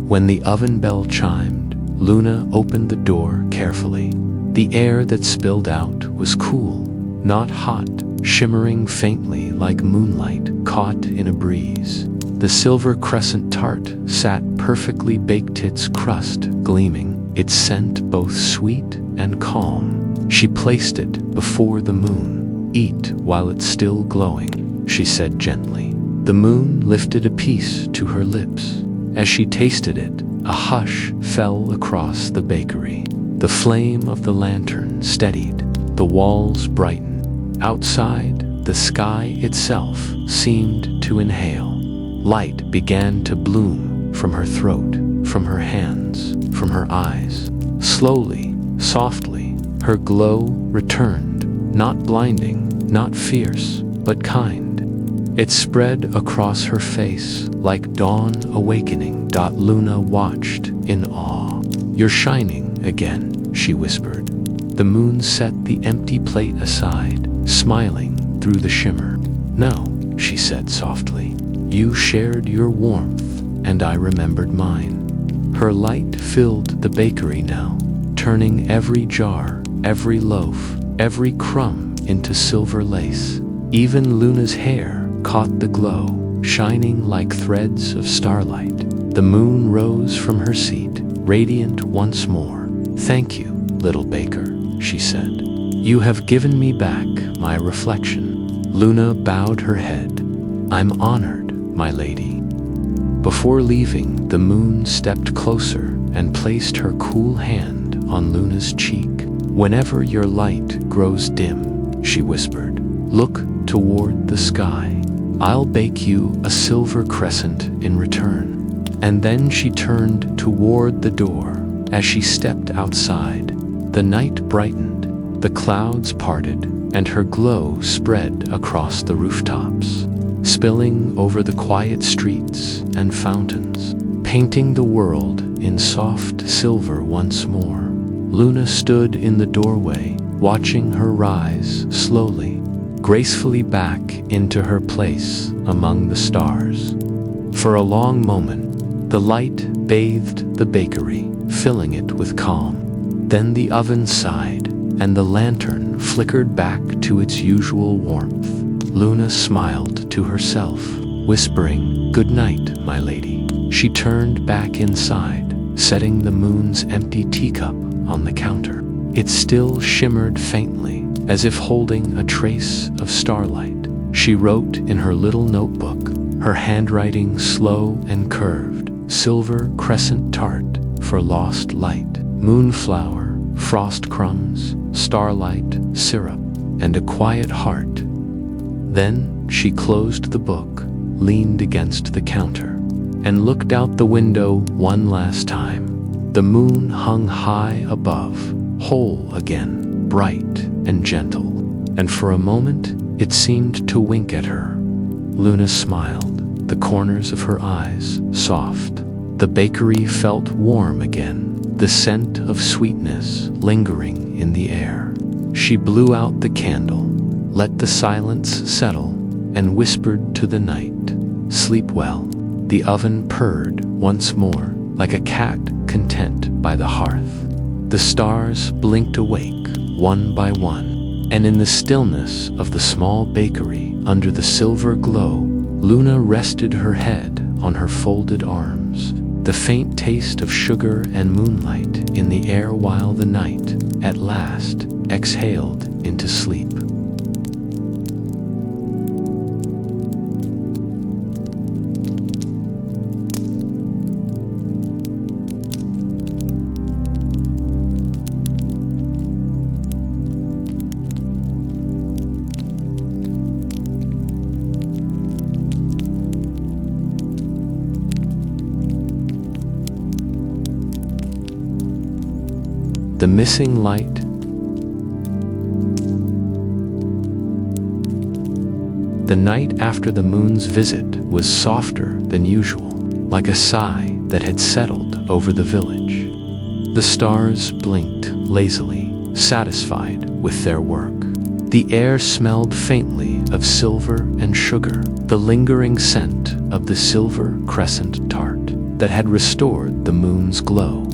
When the oven bell chimed, Luna opened the door carefully. The air that spilled out was cool, not hot, shimmering faintly like moonlight caught in a breeze. The silver crescent tart sat perfectly baked, its crust gleaming, its scent both sweet and calm. She placed it before the moon. "Eat while it's still glowing," she said gently. The moon lifted a piece to her lips. As she tasted it, a hush fell across the bakery. The flame of the lantern steadied, the walls brightened. Outside, the sky itself seemed to inhale. Light began to bloom from her throat, from her hands, from her eyes. Slowly, softly, her glow returned, not blinding, not fierce, but kind. It spread across her face like dawn awakening. Luna watched in awe. "You're shining again," she whispered. The moon set the empty plate aside, smiling through the shimmer. "No," she said softly. "You shared your warmth, and I remembered mine." Her light filled the bakery now, turning every jar, every loaf, every crumb into silver lace. Even Luna's hair caught the glow, shining like threads of starlight. The moon rose from her seat, radiant once more. "Thank you, little baker," she said. "You have given me back my reflection." Luna bowed her head. "I'm honored, my lady." Before leaving, the moon stepped closer and placed her cool hand on Luna's cheek. "Whenever your light grows dim," she whispered, "look toward the sky. I'll bake you a silver crescent in return." And then she turned toward the door. As she stepped outside, the night brightened, the clouds parted, and her glow spread across the rooftops, spilling over the quiet streets and fountains, painting the world in soft silver once more. Luna stood in the doorway, watching her rise slowly, gracefully back into her place among the stars. For a long moment, the light bathed the bakery, filling it with calm. Then the oven sighed, and the lantern flickered back to its usual warmth. Luna smiled to herself, whispering, "Good night, my lady." She turned back inside, setting the moon's empty teacup on the counter. It still shimmered faintly, as if holding a trace of starlight. She wrote in her little notebook, her handwriting slow and curved, "Silver crescent tart for lost light, moonflower, frost crumbs, starlight, syrup, and a quiet heart." Then she closed the book, leaned against the counter, and looked out the window one last time. The moon hung high above, whole again, bright and gentle, and for a moment it seemed to wink at her. Luna smiled, the corners of her eyes soft. The bakery felt warm again, the scent of sweetness lingering in the air. She blew out the candle, let the silence settle, and whispered to the night, "Sleep well." The oven purred once more, like a cat content by the hearth. The stars blinked awake, one by one, and in the stillness of the small bakery, under the silver glow, Luna rested her head on her folded arms, the faint taste of sugar and moonlight in the air while the night, at last, exhaled into sleep. The missing light. The night after the moon's visit was softer than usual, like a sigh that had settled over the village. The stars blinked lazily, satisfied with their work. The air smelled faintly of silver and sugar, the lingering scent of the silver crescent tart that had restored the moon's glow.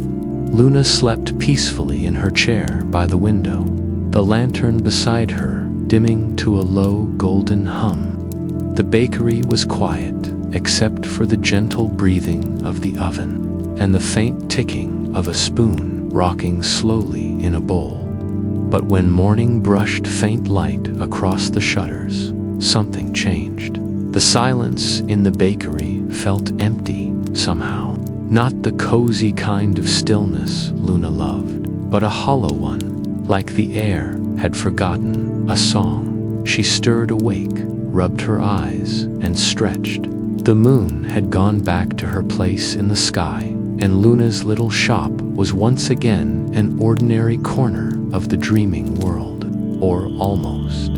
Luna slept peacefully in her chair by the window, the lantern beside her dimming to a low golden hum. The bakery was quiet, except for the gentle breathing of the oven and the faint ticking of a spoon rocking slowly in a bowl. But when morning brushed faint light across the shutters, something changed. The silence in the bakery felt empty somehow. Not the cozy kind of stillness Luna loved, but a hollow one, like the air had forgotten a song. She stirred awake, rubbed her eyes, and stretched. The moon had gone back to her place in the sky, and Luna's little shop was once again an ordinary corner of the dreaming world, or almost.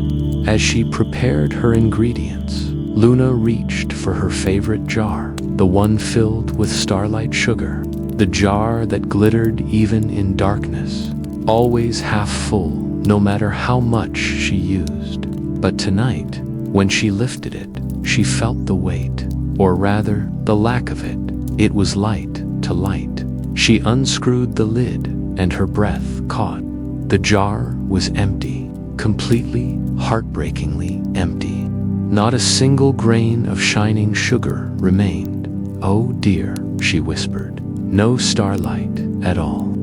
As she prepared her ingredients, Luna reached for her favorite jar, the one filled with starlight sugar, the jar that glittered even in darkness, always half full, no matter how much she used. But tonight, when she lifted it, she felt the weight, or rather, the lack of it. It was light to light. She unscrewed the lid, and her breath caught. The jar was empty, completely, heartbreakingly empty. Not a single grain of shining sugar remained. "Oh dear," she whispered, "no starlight at all."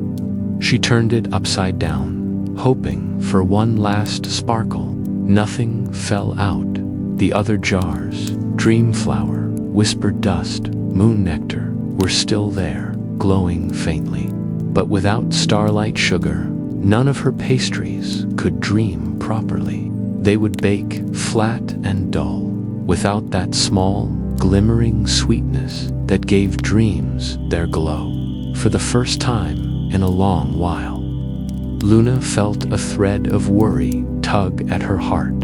She turned it upside down, hoping for one last sparkle. Nothing fell out. The other jars, dream flower, whispered dust, moon nectar, were still there, glowing faintly. But without starlight sugar, none of her pastries could dream properly. They would bake flat and dull, without that small, glimmering sweetness that gave dreams their glow. For the first time in a long while, Luna felt a thread of worry tug at her heart.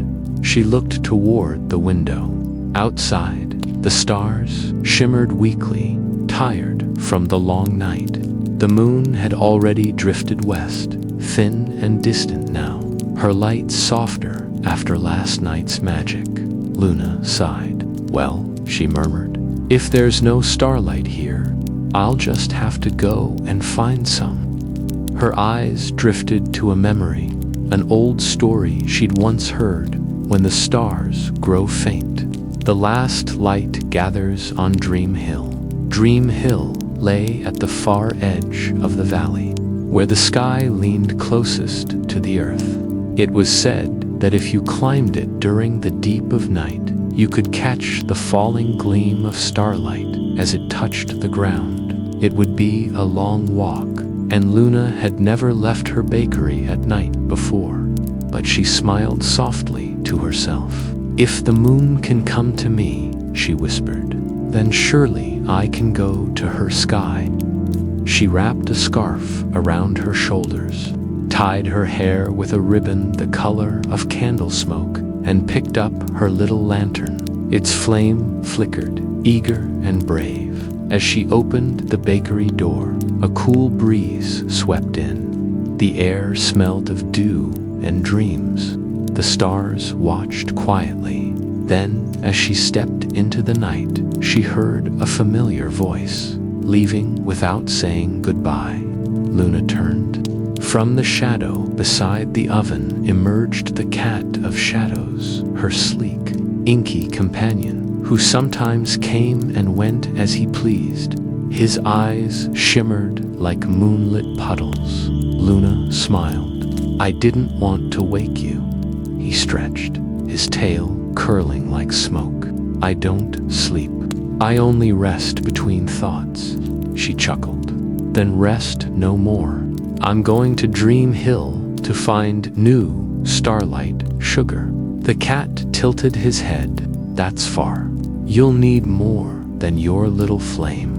She looked toward the window. Outside, the stars shimmered weakly, tired from the long night. The moon had already drifted west, thin and distant now, her light softer after last night's magic. Luna sighed. "Well," she murmured, "if there's no starlight here, I'll just have to go and find some." Her eyes drifted to a memory, an old story she'd once heard. When the stars grow faint, the last light gathers on Dream Hill. Dream Hill lay at the far edge of the valley, where the sky leaned closest to the earth. It was said that if you climbed it during the deep of night, you could catch the falling gleam of starlight as it touched the ground. It would be a long walk, and Luna had never left her bakery at night before. But she smiled softly to herself. "If the moon can come to me," she whispered, "then surely I can go to her sky." She wrapped a scarf around her shoulders, tied her hair with a ribbon the color of candle smoke, and picked up her little lantern. Its flame flickered, eager and brave. As she opened the bakery door, a cool breeze swept in. The air smelled of dew and dreams. The stars watched quietly. Then, as she stepped into the night, she heard a familiar voice, leaving without saying goodbye. Luna turned. From the shadow beside the oven emerged the cat of shadows, her sleek, inky companion, who sometimes came and went as he pleased. His eyes shimmered like moonlit puddles. Luna smiled. "I didn't want to wake you." He stretched, his tail curling like smoke. "I don't sleep. I only rest between thoughts." She chuckled. "Then rest no more. I'm going to Dream Hill to find new starlight sugar." The cat tilted his head. "That's far. You'll need more than your little flame."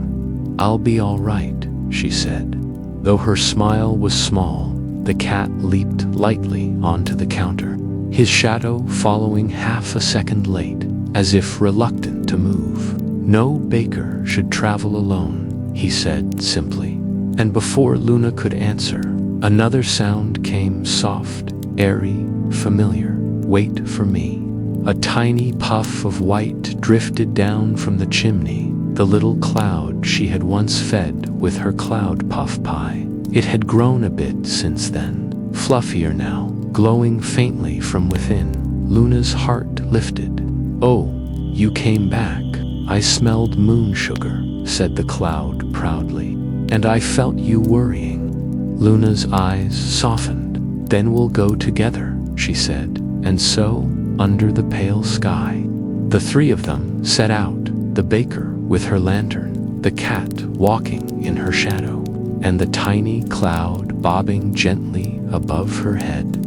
"I'll be all right," she said. Though her smile was small, The cat leaped lightly onto the counter, his shadow following half a second late, as if reluctant to move. "No baker should travel alone," he said simply. And before Luna could answer, another sound came, soft, airy, familiar. "Wait for me." A tiny puff of white drifted down from the chimney, the little cloud she had once fed with her cloud puff pie. It had grown a bit since then, fluffier now, glowing faintly from within. Luna's heart lifted. "Oh, you came back. I smelled moon sugar," said the cloud proudly. "And I felt you worrying." Luna's eyes softened. "Then we'll go together," she said. And so, under the pale sky, the three of them set out, the baker with her lantern, the cat walking in her shadow, and the tiny cloud bobbing gently above her head.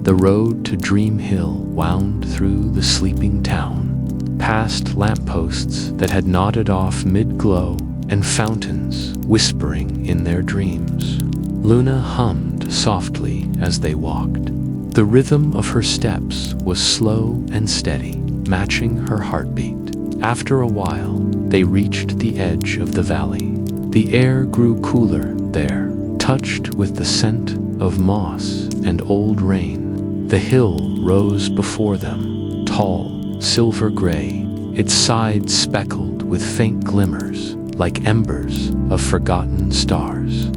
The road to Dream Hill wound through the sleeping town, past lampposts that had nodded off mid-glow and fountains whispering in their dreams. Luna hummed softly as they walked. The rhythm of her steps was slow and steady, matching her heartbeat. After a while, they reached the edge of the valley. The air grew cooler there, touched with the scent of moss and old rain. The hill rose before them, tall, silver gray, its sides speckled with faint glimmers, like embers of forgotten stars.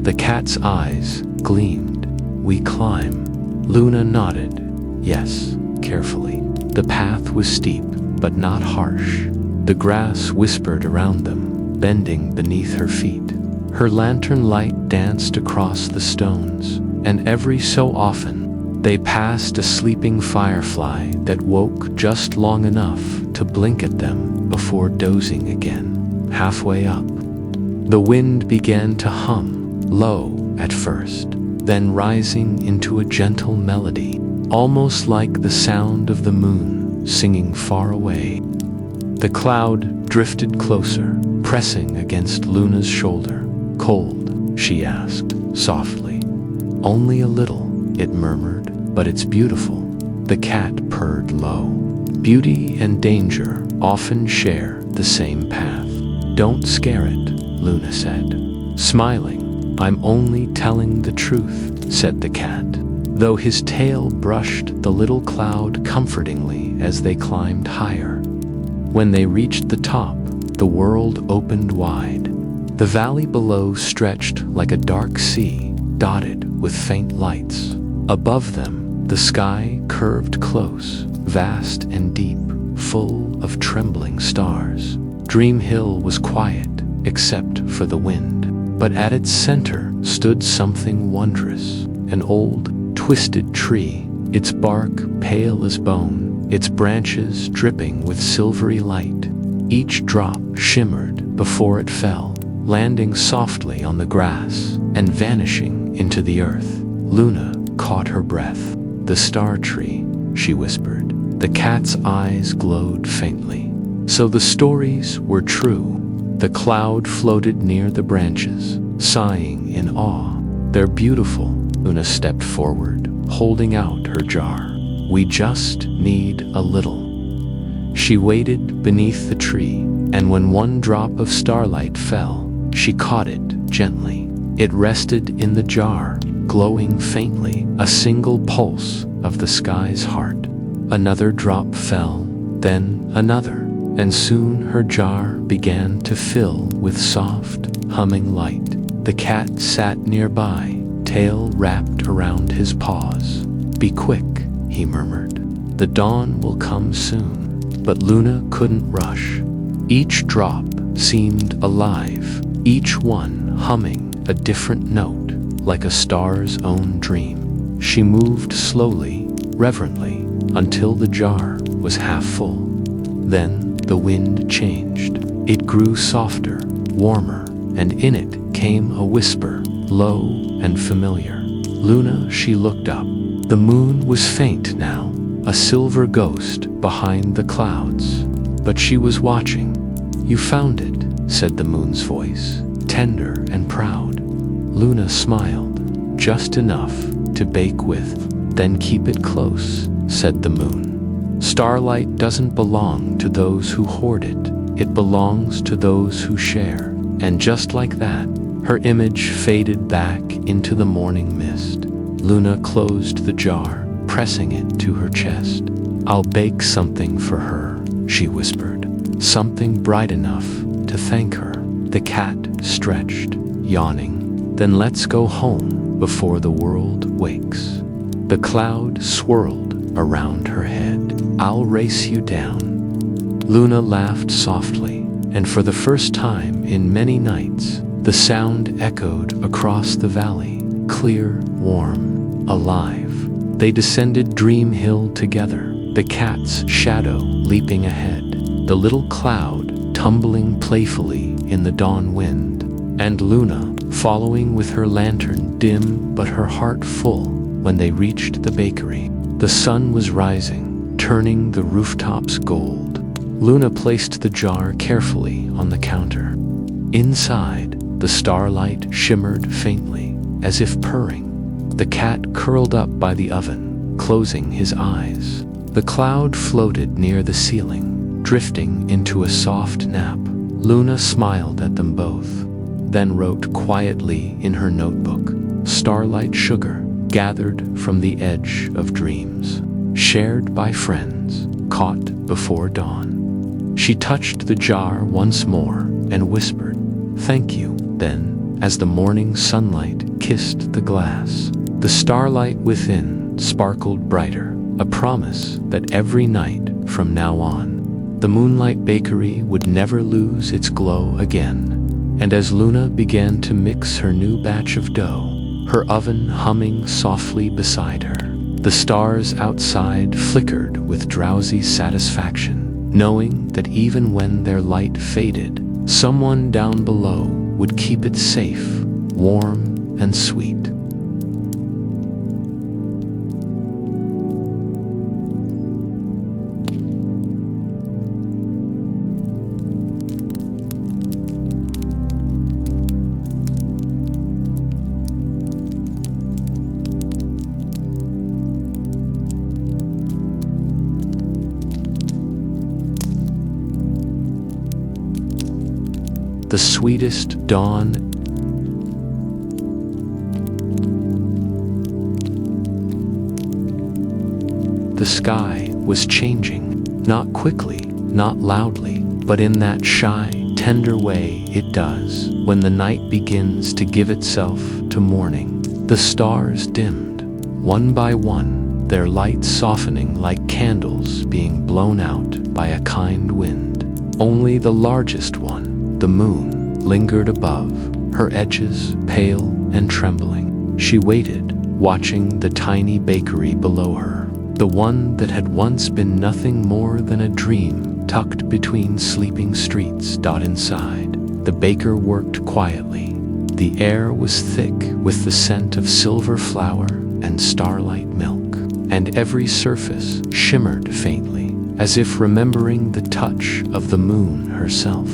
The cat's eyes gleamed. "We climb." Luna nodded. "Yes," carefully. The path was steep, but not harsh. The grass whispered around them, bending beneath her feet. Her lantern light danced across the stones, and every so often, they passed a sleeping firefly that woke just long enough to blink at them before dozing again. Halfway up, the wind began to hum, low at first, then rising into a gentle melody, almost like the sound of the moon singing far away. The cloud drifted closer, pressing against Luna's shoulder. "Cold?" she asked, softly. "Only a little," it murmured, "but it's beautiful." The cat purred low. Beauty and danger often share the same path. "Don't scare it," Luna said, smiling. "I'm only telling the truth," said the cat, though his tail brushed the little cloud comfortingly as they climbed higher. When they reached the top, the world opened wide. The valley below stretched like a dark sea, dotted with faint lights. Above them, the sky curved close, vast and deep, full of trembling stars. Dream Hill was quiet, except for the wind. But at its center stood something wondrous, an old, twisted tree, its bark pale as bone, its branches dripping with silvery light. Each drop shimmered before it fell, landing softly on the grass and vanishing into the earth. Luna caught her breath. "The star tree," she whispered. The cat's eyes glowed faintly. So the stories were true. The cloud floated near the branches, sighing in awe. "They're beautiful." Luna stepped forward, holding out her jar. "We just need a little." She waited beneath the tree, and when one drop of starlight fell, she caught it gently. It rested in the jar, glowing faintly, a single pulse of the sky's heart. Another drop fell, then another, and soon her jar began to fill with soft, humming light. The cat sat nearby, tail wrapped around his paws. "Be quick," he murmured. "The dawn will come soon." But Luna couldn't rush. Each drop seemed alive, each one humming a different note, like a star's own dream. She moved slowly, reverently, until the jar was half full. Then the wind changed. It grew softer, warmer, and in it came a whisper, low and familiar. "Luna," she looked up. The moon was faint now, a silver ghost behind the clouds. But she was watching. "You found it," said the moon's voice, tender and proud. Luna smiled. just enough to bake with. Then keep it close, said the moon. Starlight doesn't belong to those who hoard it. It belongs to those who share. And just like that, her image faded back into the morning mist. Luna closed the jar, pressing it to her chest. I'll bake something for her, she whispered. Something bright enough to thank her. The cat stretched, yawning. Then let's go home before the world wakes. The cloud swirled around her head. I'll race you down. Luna laughed softly, and for the first time in many nights, the sound echoed across the valley, clear, warm, alive. They descended Dream Hill together, the cat's shadow leaping ahead, the little cloud tumbling playfully in the dawn wind, and Luna following with her lantern dim but her heart full. When they reached the bakery, the sun was rising, turning the rooftops gold. Luna placed the jar carefully on the counter. Inside, the starlight shimmered faintly, as if purring. The cat curled up by the oven, closing his eyes. The cloud floated near the ceiling, drifting into a soft nap. Luna smiled at them both, then wrote quietly in her notebook, "Starlight sugar, gathered from the edge of dreams, shared by friends, caught before dawn." She touched the jar once more and whispered, "Thank you." Then, as the morning sunlight kissed the glass, the starlight within sparkled brighter, a promise that every night from now on, the Moonlight Bakery would never lose its glow again. And as Luna began to mix her new batch of dough, her oven humming softly beside her, the stars outside flickered with drowsy satisfaction, knowing that even when their light faded, someone down below would keep it safe, warm, and sweet. The sweetest dawn. The sky was changing, not quickly, not loudly, but in that shy, tender way it does when the night begins to give itself to morning. The stars dimmed, one by one, their lights softening like candles being blown out by a kind wind. Only the largest one, the moon, lingered above, her edges pale and trembling. She waited, watching the tiny bakery below her, the one that had once been nothing more than a dream tucked between sleeping streets. Inside, the baker worked quietly. The air was thick with the scent of silver flour and starlight milk, and every surface shimmered faintly, as if remembering the touch of the moon herself.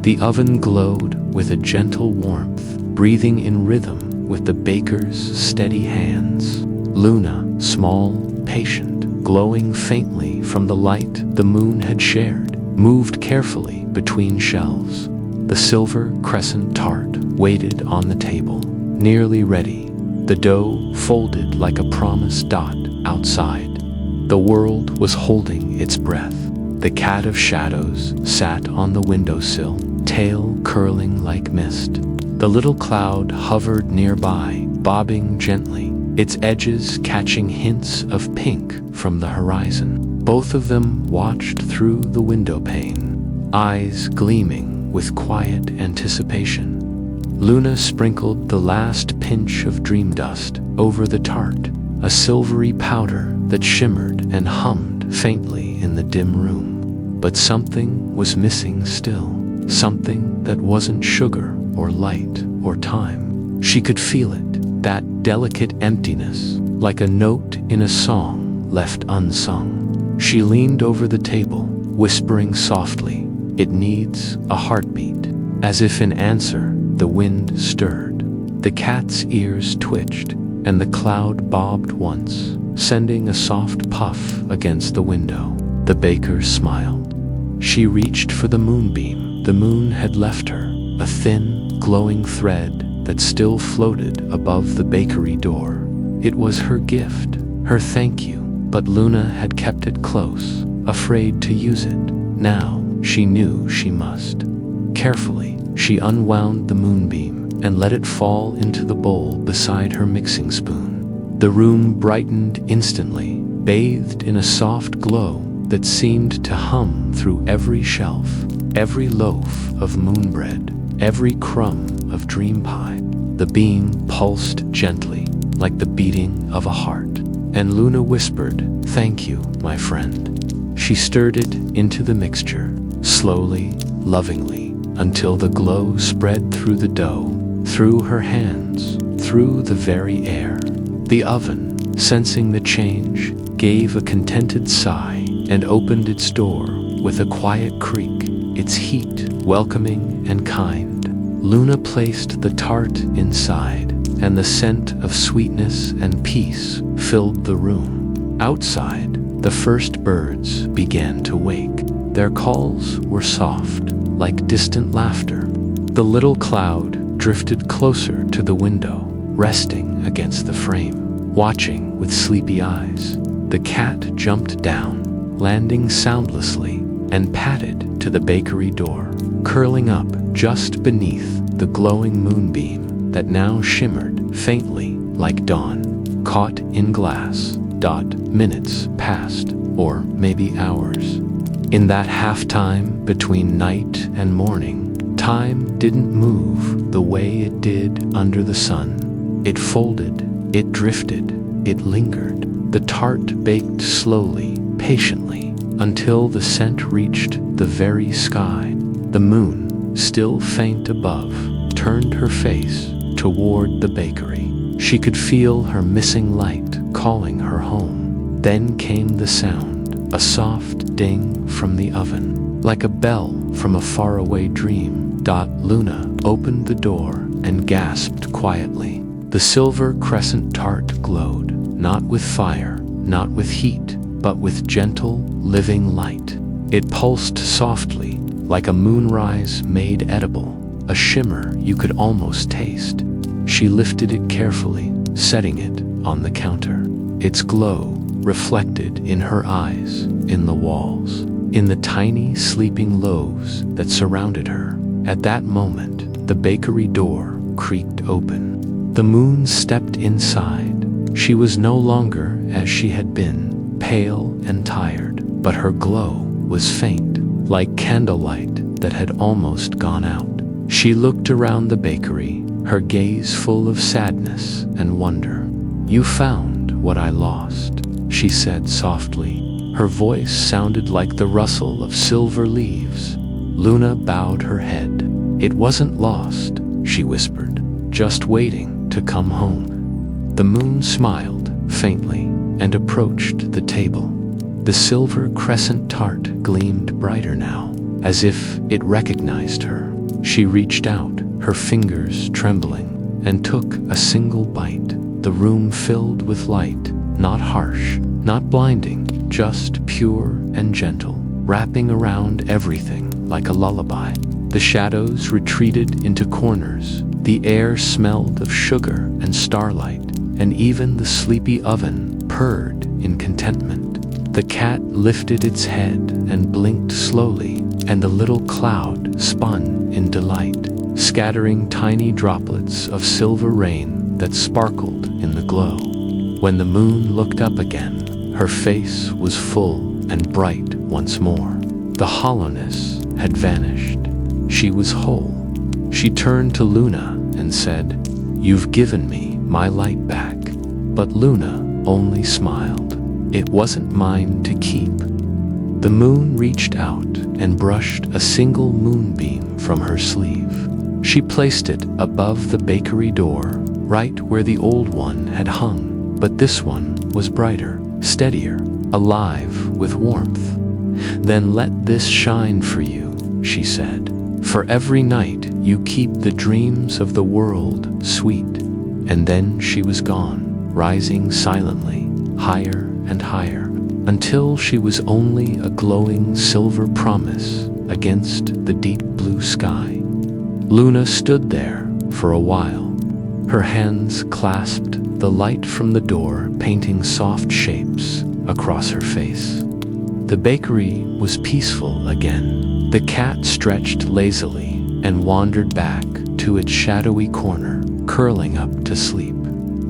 The oven glowed with a gentle warmth, breathing in rhythm with the baker's steady hands. Luna, small, patient, glowing faintly from the light the moon had shared, moved carefully between shelves. The silver crescent tart waited on the table, nearly ready, the dough folded like a promised dot outside. The world was holding its breath. The cat of shadows sat on the windowsill, tail curling like mist. The little cloud hovered nearby, bobbing gently, its edges catching hints of pink from the horizon. Both of them watched through the window pane, eyes gleaming with quiet anticipation. Luna sprinkled the last pinch of dream dust over the tart, a silvery powder that shimmered and hummed faintly in the dim room. But something was missing still, something that wasn't sugar or light or time. She could feel it, that delicate emptiness, like a note in a song left unsung. She leaned over the table, whispering softly, "It needs a heartbeat." As if in answer, the wind stirred. The cat's ears twitched, and the cloud bobbed once, sending a soft puff against the window. The baker smiled. She reached for the moonbeam. The moon had left her, a thin, glowing thread that still floated above the bakery door. It was her gift, her thank you, but Luna had kept it close, afraid to use it. Now, she knew she must. Carefully, she unwound the moonbeam and let it fall into the bowl beside her mixing spoon. The room brightened instantly, bathed in a soft glow that seemed to hum through every shelf, every loaf of moon bread, every crumb of dream pie. The beam pulsed gently, like the beating of a heart, and Luna whispered, "Thank you, my friend." She stirred it into the mixture, slowly, lovingly, until the glow spread through the dough, through her hands, through the very air. The oven, sensing the change, gave a contented sigh and opened its door with a quiet creak, its heat welcoming and kind. Luna placed the tart inside, and the scent of sweetness and peace filled the room. Outside, the first birds began to wake. Their calls were soft, like distant laughter. The little cloud drifted closer to the window, resting against the frame, watching with sleepy eyes. The cat jumped down, landing soundlessly, and padded to the bakery door, curling up just beneath the glowing moonbeam that now shimmered faintly like dawn, caught in glass. Minutes passed, or maybe hours. In that half-time between night and morning, time didn't move the way it did under the sun. It folded, it drifted, it lingered. The tart baked slowly, patiently, until the scent reached the very sky. The moon, still faint above, turned her face toward the bakery. She could feel her missing light calling her home. Then came the sound, a soft ding from the oven, like a bell from a faraway dream. Luna opened the door and gasped quietly. The silver crescent tart glowed, not with fire, not with heat, but with gentle, living light. It pulsed softly, like a moonrise made edible, a shimmer you could almost taste. She lifted it carefully, setting it on the counter. Its glow reflected in her eyes, in the walls, in the tiny sleeping loaves that surrounded her. At that moment, the bakery door creaked open. The moon stepped inside. She was no longer as she had been, pale and tired, but her glow was faint, like candlelight that had almost gone out. She looked around the bakery, her gaze full of sadness and wonder. "You found what I lost," she said softly. Her voice sounded like the rustle of silver leaves. Luna bowed her head. "It wasn't lost," she whispered, "just waiting to come home." The moon smiled faintly and approached the table. The silver crescent tart gleamed brighter now, as if it recognized her. She reached out, her fingers trembling, and took a single bite. The room filled with light, not harsh, not blinding, just pure and gentle, wrapping around everything like a lullaby. The shadows retreated into corners. The air smelled of sugar and starlight, and even the sleepy oven purred in contentment. The cat lifted its head and blinked slowly, and the little cloud spun in delight, scattering tiny droplets of silver rain that sparkled in the glow. When the moon looked up again, her face was full and bright once more. The hollowness had vanished. She was whole. She turned to Luna and said, "You've given me my light back." But Luna only smiled. It wasn't mine to keep. The moon reached out and brushed a single moonbeam from her sleeve. She placed it above the bakery door, right where the old one had hung, but this one was brighter, steadier, alive with warmth. "Then let this shine for you," she said. "For every night you keep the dreams of the world sweet." And then she was gone. rising silently, higher and higher, until she was only a glowing silver promise against the deep blue sky. Luna stood there for a while, her hands clasped, the light from the door painting soft shapes across her face. The bakery was peaceful again. The cat stretched lazily and wandered back to its shadowy corner, curling up to sleep.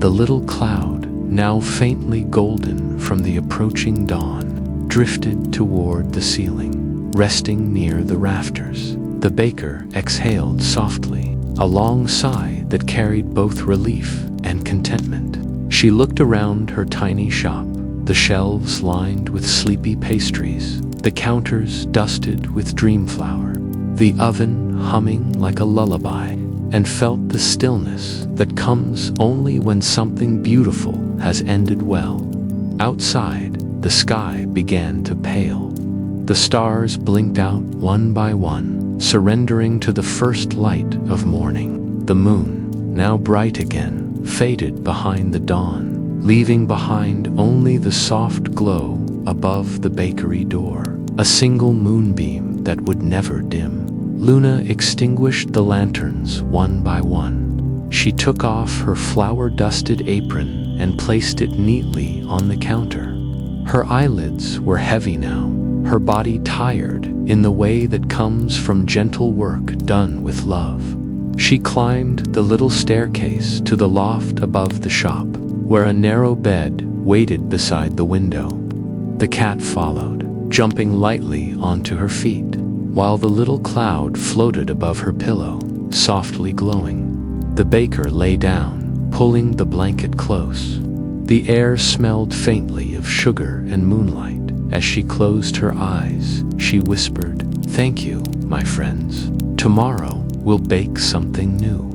The little cloud, now faintly golden from the approaching dawn, drifted toward the ceiling, resting near the rafters. The baker exhaled softly, a long sigh that carried both relief and contentment. She looked around her tiny shop, the shelves lined with sleepy pastries, the counters dusted with dream flour, the oven humming like a lullaby, and felt the stillness that comes only when something beautiful has ended well. Outside, the sky began to pale. The stars blinked out one by one, surrendering to the first light of morning. The moon, now bright again, faded behind the dawn, leaving behind only the soft glow above the bakery door, a single moonbeam that would never dim. Luna extinguished the lanterns one by one. She took off her flour-dusted apron and placed it neatly on the counter. Her eyelids were heavy now, her body tired in the way that comes from gentle work done with love. She climbed the little staircase to the loft above the shop, where a narrow bed waited beside the window. The cat followed, jumping lightly onto her feet, while the little cloud floated above her pillow, softly glowing. The baker lay down, pulling the blanket close. The air smelled faintly of sugar and moonlight. As she closed her eyes, she whispered, "Thank you, my friends. Tomorrow we'll bake something new."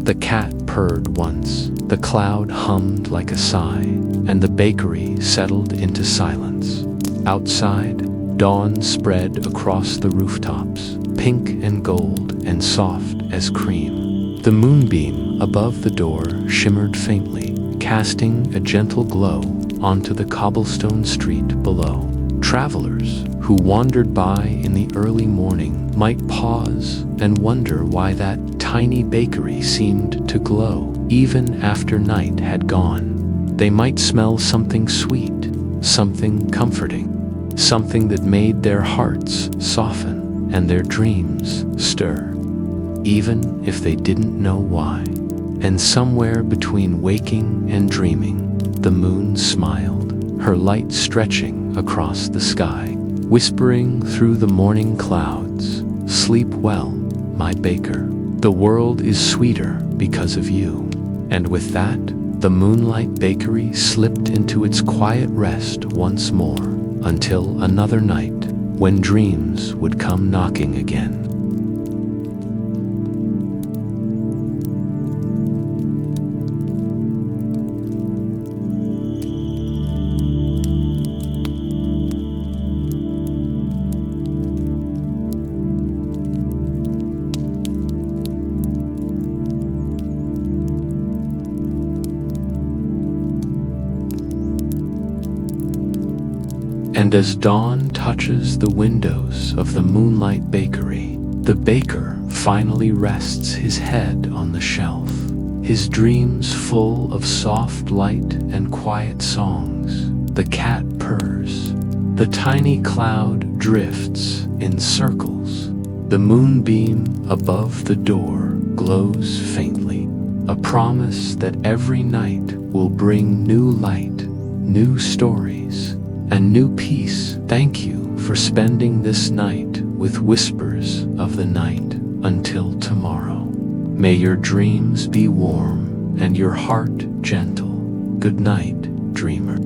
The cat purred once, the cloud hummed like a sigh, and the bakery settled into silence. Outside, dawn spread across the rooftops, pink and gold and soft as cream. The moonbeam above the door shimmered faintly, casting a gentle glow onto the cobblestone street below. Travelers who wandered by in the early morning might pause and wonder why that tiny bakery seemed to glow even after night had gone. They might smell something sweet, something comforting, something that made their hearts soften and their dreams stir, even if they didn't know why. And somewhere between waking and dreaming, the moon smiled, her light stretching across the sky, whispering through the morning clouds, "Sleep well, my baker. The world is sweeter because of you." And with that, the Moonlight Bakery slipped into its quiet rest once more, until another night, when dreams would come knocking again. And as dawn touches the windows of the Moonlight Bakery, the baker finally rests his head on the shelf, his dreams full of soft light and quiet songs. The cat purrs, the tiny cloud drifts in circles, the moonbeam above the door glows faintly, a promise that every night will bring new light, new stories, and new peace. Thank you for spending this night with whispers of the night. Until tomorrow, may your dreams be warm and your heart gentle. Good night, dreamer.